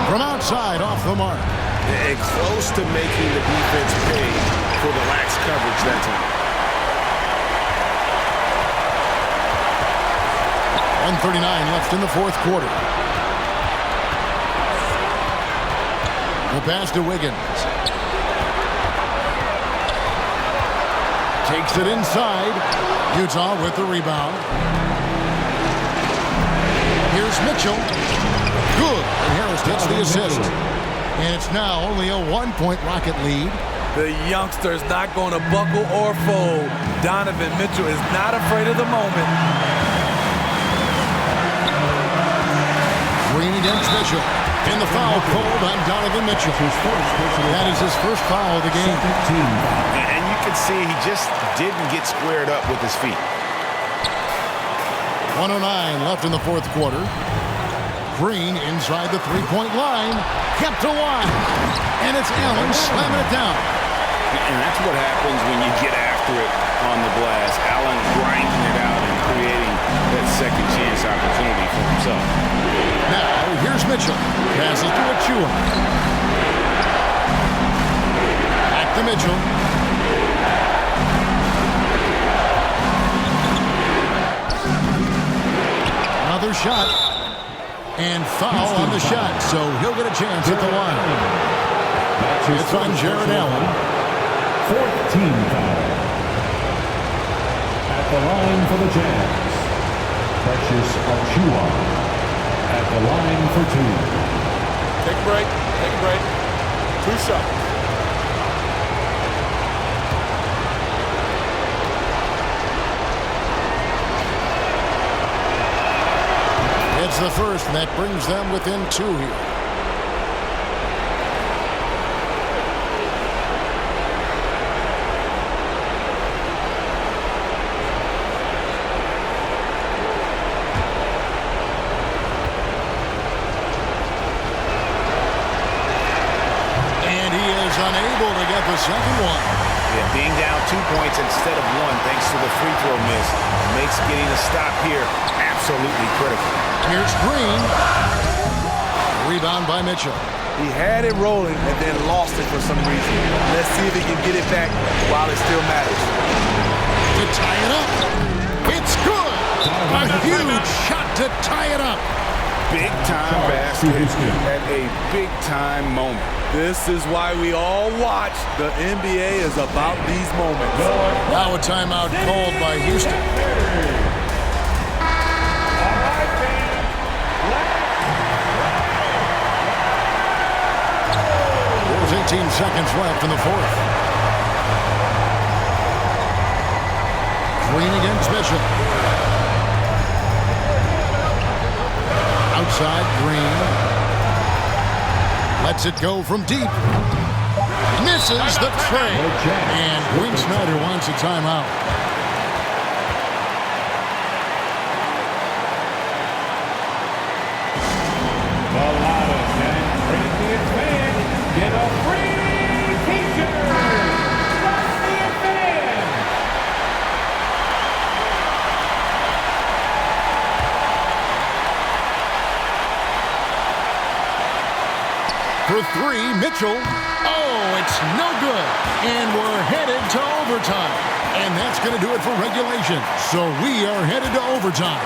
From outside, off the mark. And close to making the defense pay for the lax coverage that time. 1:39 left in the fourth quarter. The pass to Wiggins. Takes it inside. Utah with the rebound. Here's Mitchell. Good. And Harris gets the assist. And it's now only a 1-point Rocket lead. The youngster's not going to buckle or fold. Donovan Mitchell is not afraid of the moment. Green against Mitchell. And the foul called on Donovan Mitchell. That is his first foul of the game. And you can see he just didn't get squared up with his feet. 1:09 left in the fourth quarter. Green inside the three-point line. Kept alive. And it's Allen slamming it down. And that's what happens when you get after it on the glass. Allen grinding it out and creating that second chance opportunity for himself. Now, here's Mitchell. Passes to Achua. Back to Mitchell. Another shot. And foul on the shot, so he'll get a chance at the line. It's on Jared Allen. 14 foul. At the line for the Jazz, Precious Achiuwa. At the line for 2. Take a break. Take a break. 2 shots. It's the first, and that brings them within 2 here. And he is unable to get the second one. Yeah, being down 2 points instead of 1 thanks to the free throw miss makes getting a stop here absolutely critical. Here's Green. Rebound by Mitchell. He had it rolling and then lost it for some reason. Let's see if he can get it back while it still matters. To tie it up. It's good. A huge shot to tie it up. Big time basket at a big time moment. This is why we all watch. The NBA is about these moments. Now a timeout called by Houston. 18 seconds left in the fourth. Green against Mitchell. Outside, Green. Lets it go from deep. Misses the tray. And Quinn Snyder wants a timeout. The loudest and craziest fans get a free t-shirt. Wesleyan fans. For three, Mitchell. Oh, it's no good. And we're headed to overtime. And that's going to do it for regulation. So we are headed to overtime.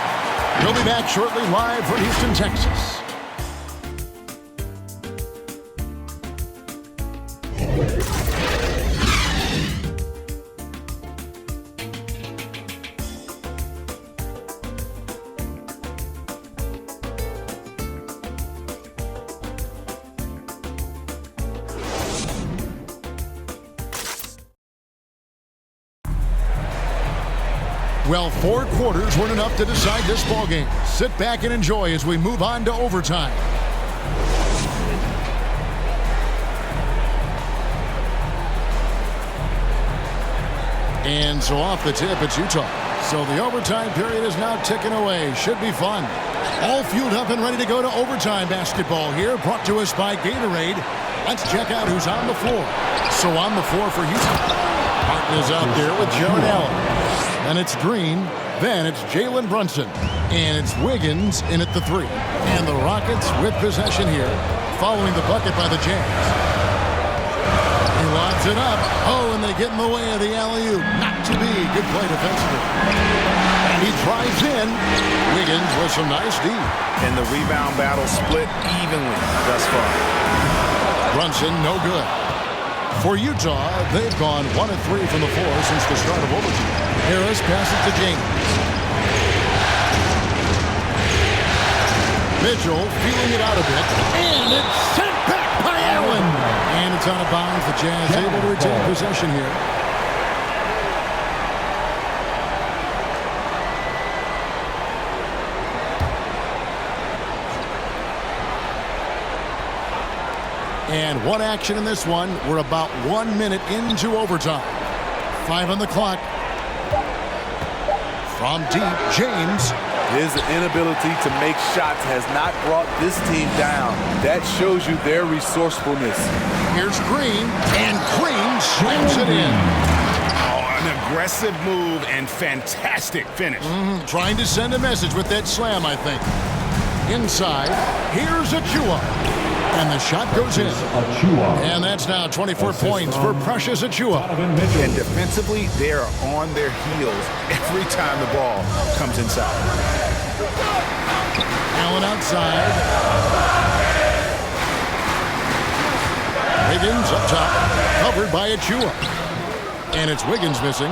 We'll be back shortly live from Houston, Texas. Well, 4 quarters weren't enough to decide this ballgame. Sit back and enjoy as we move on to overtime. And so off the tip, it's Utah. So the overtime period is now ticking away. Should be fun. All fueled up and ready to go to overtime basketball here, brought to us by Gatorade. Let's check out who's on the floor. So on the floor for Utah, Martin is out there with Jarrett Allen. And it's Green, then it's Jalen Brunson, and it's Wiggins in at the 3. And the Rockets with possession here, following the bucket by the Jazz. He lobs it up. Oh, and they get in the way of the alley-oop. Not to be. Good play defensively. And he drives in. Wiggins with some nice D. And the rebound battle split evenly thus far. Brunson, no good. For Utah, they've gone 1 of 3 from the floor since the start of overtime. Harris passes to James. Mitchell feeling it out a bit. And it's sent back by Allen. And it's out of bounds. The Jazz able to retain possession here. And one action in this one. We're about 1 minute into overtime. 5 on the clock. From deep, James. His inability to make shots has not brought this team down. That shows you their resourcefulness. Here's Green, and Green slams it in. Oh, an aggressive move and fantastic finish. Trying to send a message with that slam, I think. Inside, here's Achiuwa. And the shot goes in. And that's now 24 points for Precious Achiuwa. And defensively, they are on their heels every time the ball comes inside. Allen outside. Wiggins up top, covered by Achiuwa. And it's Wiggins missing.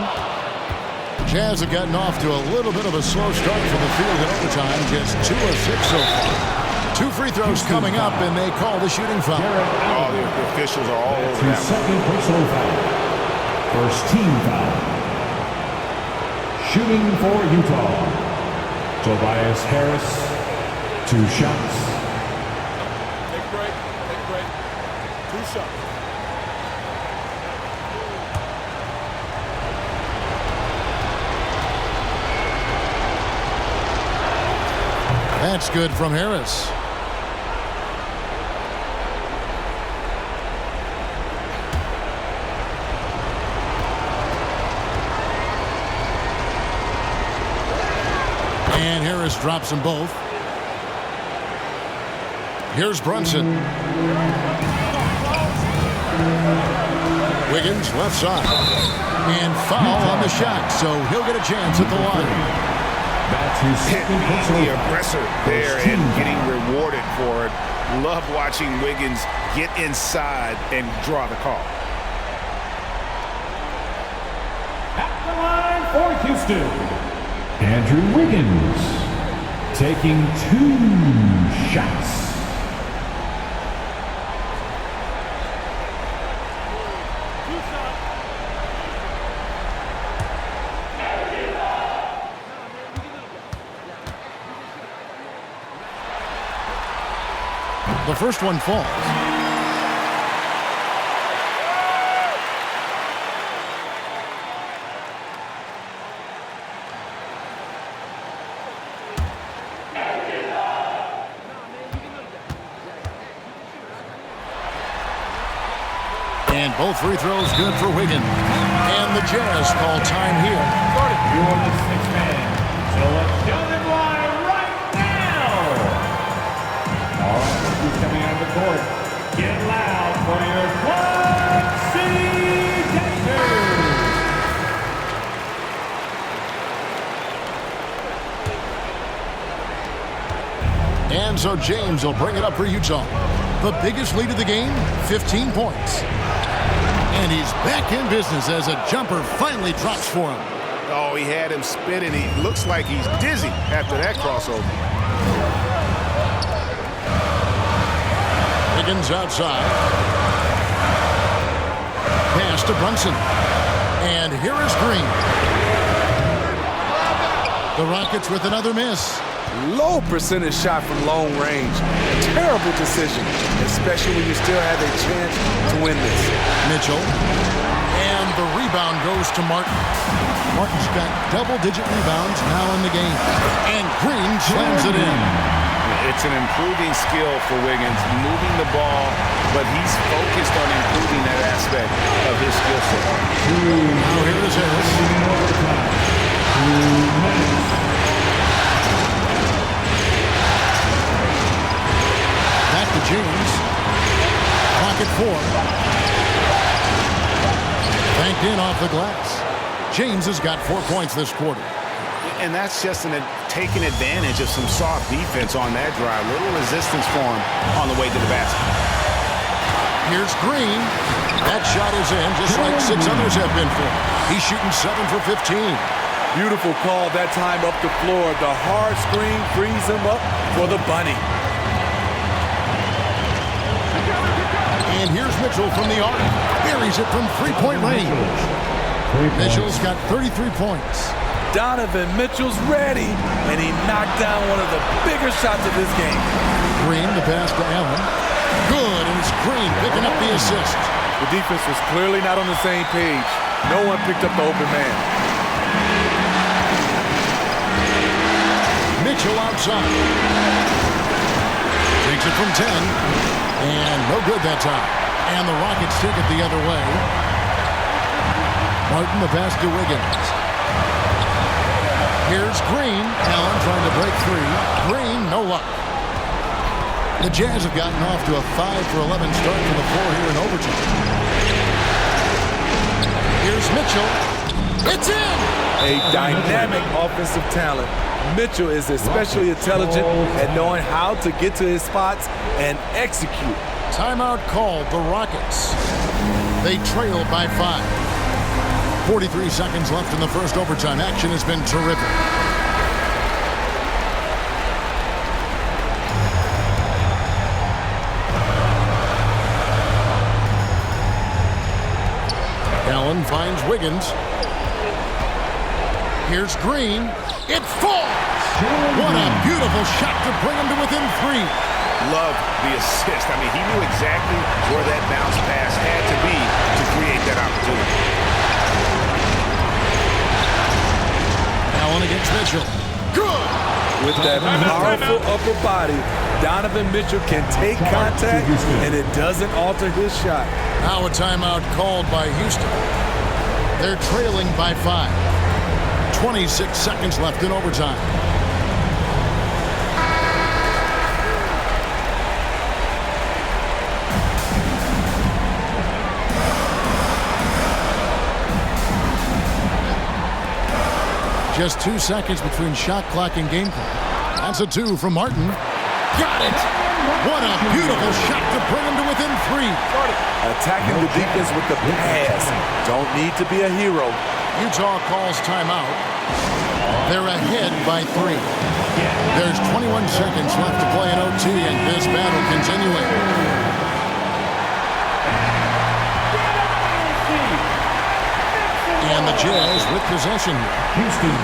Jazz have gotten off to a little bit of a slow start from the field in overtime. Just 2 of 6 so far. 2 free throws coming up, and they call the shooting foul. All the officials are all over that. Second personal foul. First team foul. Shooting for Utah. Tobias Harris, 2 shots. Take break. 2 shots. That's good from Harris. And Harris drops them both. Here's Brunson. Wiggins left side. And foul on the shot, so he'll get a chance at the line. Hit the aggressor there and getting rewarded for it. Love watching Wiggins get inside and draw the call. At the line for Houston, Andrew Wiggins taking 2 shots. The first one falls. And both free throws good for Wiggins. And the Jazz call time here. You're the sixth man. So let's show them why right now. All right, who's coming out of the court? Get loud for your Quad City Gangsters. And so James will bring it up for Utah. The biggest lead of the game, 15 points. And he's back in business as a jumper finally drops for him. Oh, he had him spinning. He looks like he's dizzy after that crossover. Wiggins outside. Pass to Brunson. And here is Green. The Rockets with another miss. Low percentage shot from long range. Terrible decision, especially when you still have a chance to win this. Mitchell. And the rebound goes to Martin. Martin's got double-digit rebounds now in the game. And Green slams it in. It's an improving skill for Wiggins, moving the ball, but he's focused on improving that aspect of his skill set. Now here is Harris. Back to James. Clock at 4. Banked in off the glass. James has got 4 points this quarter. And that's just taking advantage of some soft defense on that drive. Little resistance for him on the way to the basket. Here's Green. That shot is in, just like 6 others have been for him. He's shooting 7 for 15. Beautiful call that time up the floor. The hard screen frees him up for the bunny. And here's Mitchell from the arc. Buries it from three-point range. Mitchell's got 33 points. Donovan Mitchell's ready, and he knocked down one of the bigger shots of this game. Green, the pass to Allen. Good, and it's Green picking up the assist. The defense was clearly not on the same page. No one picked up the open man. Mitchell outside. Takes it from 10. And no good that time. And the Rockets take it the other way. Martin, the pass to Wiggins. Here's Green. Allen trying to break free. Green, no luck. The Jazz have gotten off to a 5 for 11 start for the floor here in overtime. Here's Mitchell. It's in! A dynamic offensive talent. Mitchell is especially intelligent at knowing how to get to his spots and execute. Timeout called, the Rockets. They trail by 5. 43 seconds left in the first overtime. Action has been terrific. Allen finds Wiggins. Here's Green. It falls! What a beautiful shot to bring him to within 3. Love the assist. I mean, he knew exactly where that bounce pass had to be to create that opportunity. Allen against Mitchell. Good! With that powerful upper body, Donovan Mitchell can take contact, and it doesn't alter his shot. Now a timeout called by Houston. They're trailing by 5. 26 seconds left in overtime. Just 2 seconds between shot clock and game clock. That's a 2 from Martin. Got it! What a beautiful shot to bring him to within 3. Attacking the defense with the pass. Don't need to be a hero. Utah calls timeout. They're ahead by 3. There's 21 seconds left to play in OT, and this battle continuing. And the Jazz with possession.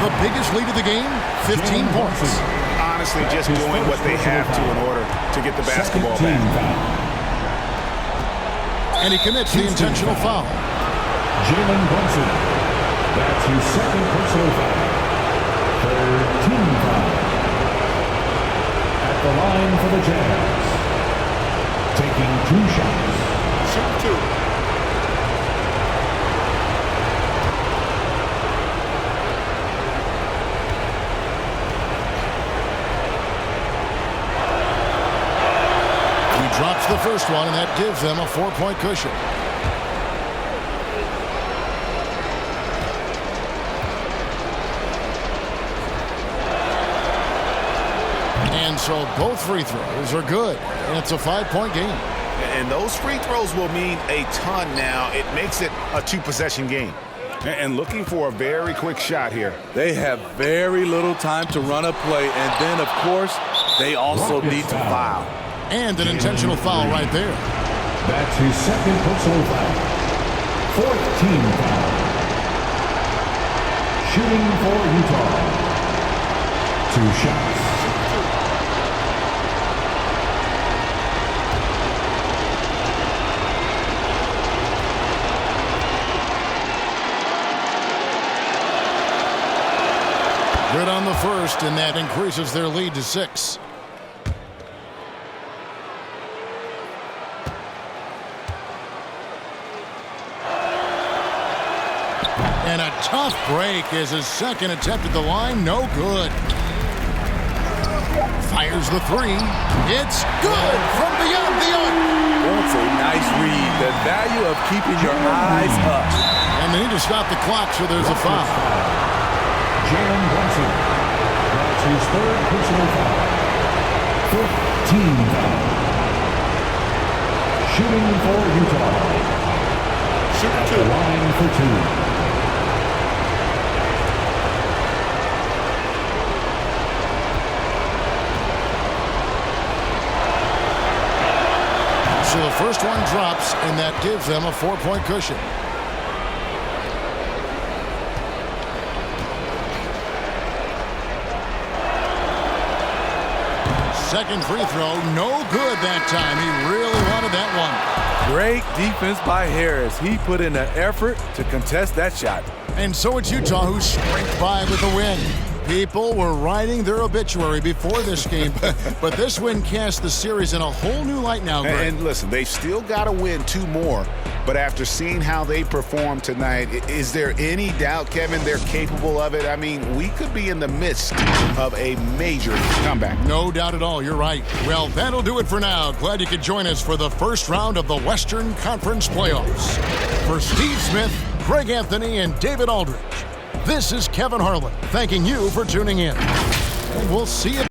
The biggest lead of the game, 15 points. I'm honestly just doing what they have to in order to get the basketball back. And he commits the intentional foul. Jalen Brunson. That's his second personal foul. Third team foul. At the line for the Jazz. Taking 2 shots. Shoot 2. Drops the first one, and that gives them a 4-point cushion. And so both free throws are good, and it's a 5-point game. And those free throws will mean a ton now. It makes it a 2-possession game. And looking for a very quick shot here. They have very little time to run a play, and then, of course, they also need to foul. And an intentional foul right there. That's his second personal foul. 4th team foul. Shooting for Utah. 2 shots. Good on the first, and that increases their lead to 6. And a tough break as his second attempt at the line, no good. Fires the 3. It's good from beyond the arc. That's a nice read. The value of keeping your eyes up. And they need to stop the clock, so there's a foul. Jalen Brunson. That's his 3rd personal foul. 5th team foul. Shooting for Utah. At the line for 2. So the first one drops, and that gives them a 4-point cushion. Second free throw, no good that time. He really wanted that one. Great defense by Harris. He put in an effort to contest that shot. And so it's Utah who scraped by with the win. People were writing their obituary before this game, but this win cast the series in a whole new light now, Greg. And listen, they've still got to win 2 more, but after seeing how they performed tonight, is there any doubt, Kevin, they're capable of it? I mean, we could be in the midst of a major comeback. No doubt at all, you're right. Well, that'll do it for now. Glad you could join us for the first round of the Western Conference playoffs. For Steve Smith, Craig Anthony, and David Aldridge, this is Kevin Harlan thanking you for tuning in. And we'll see you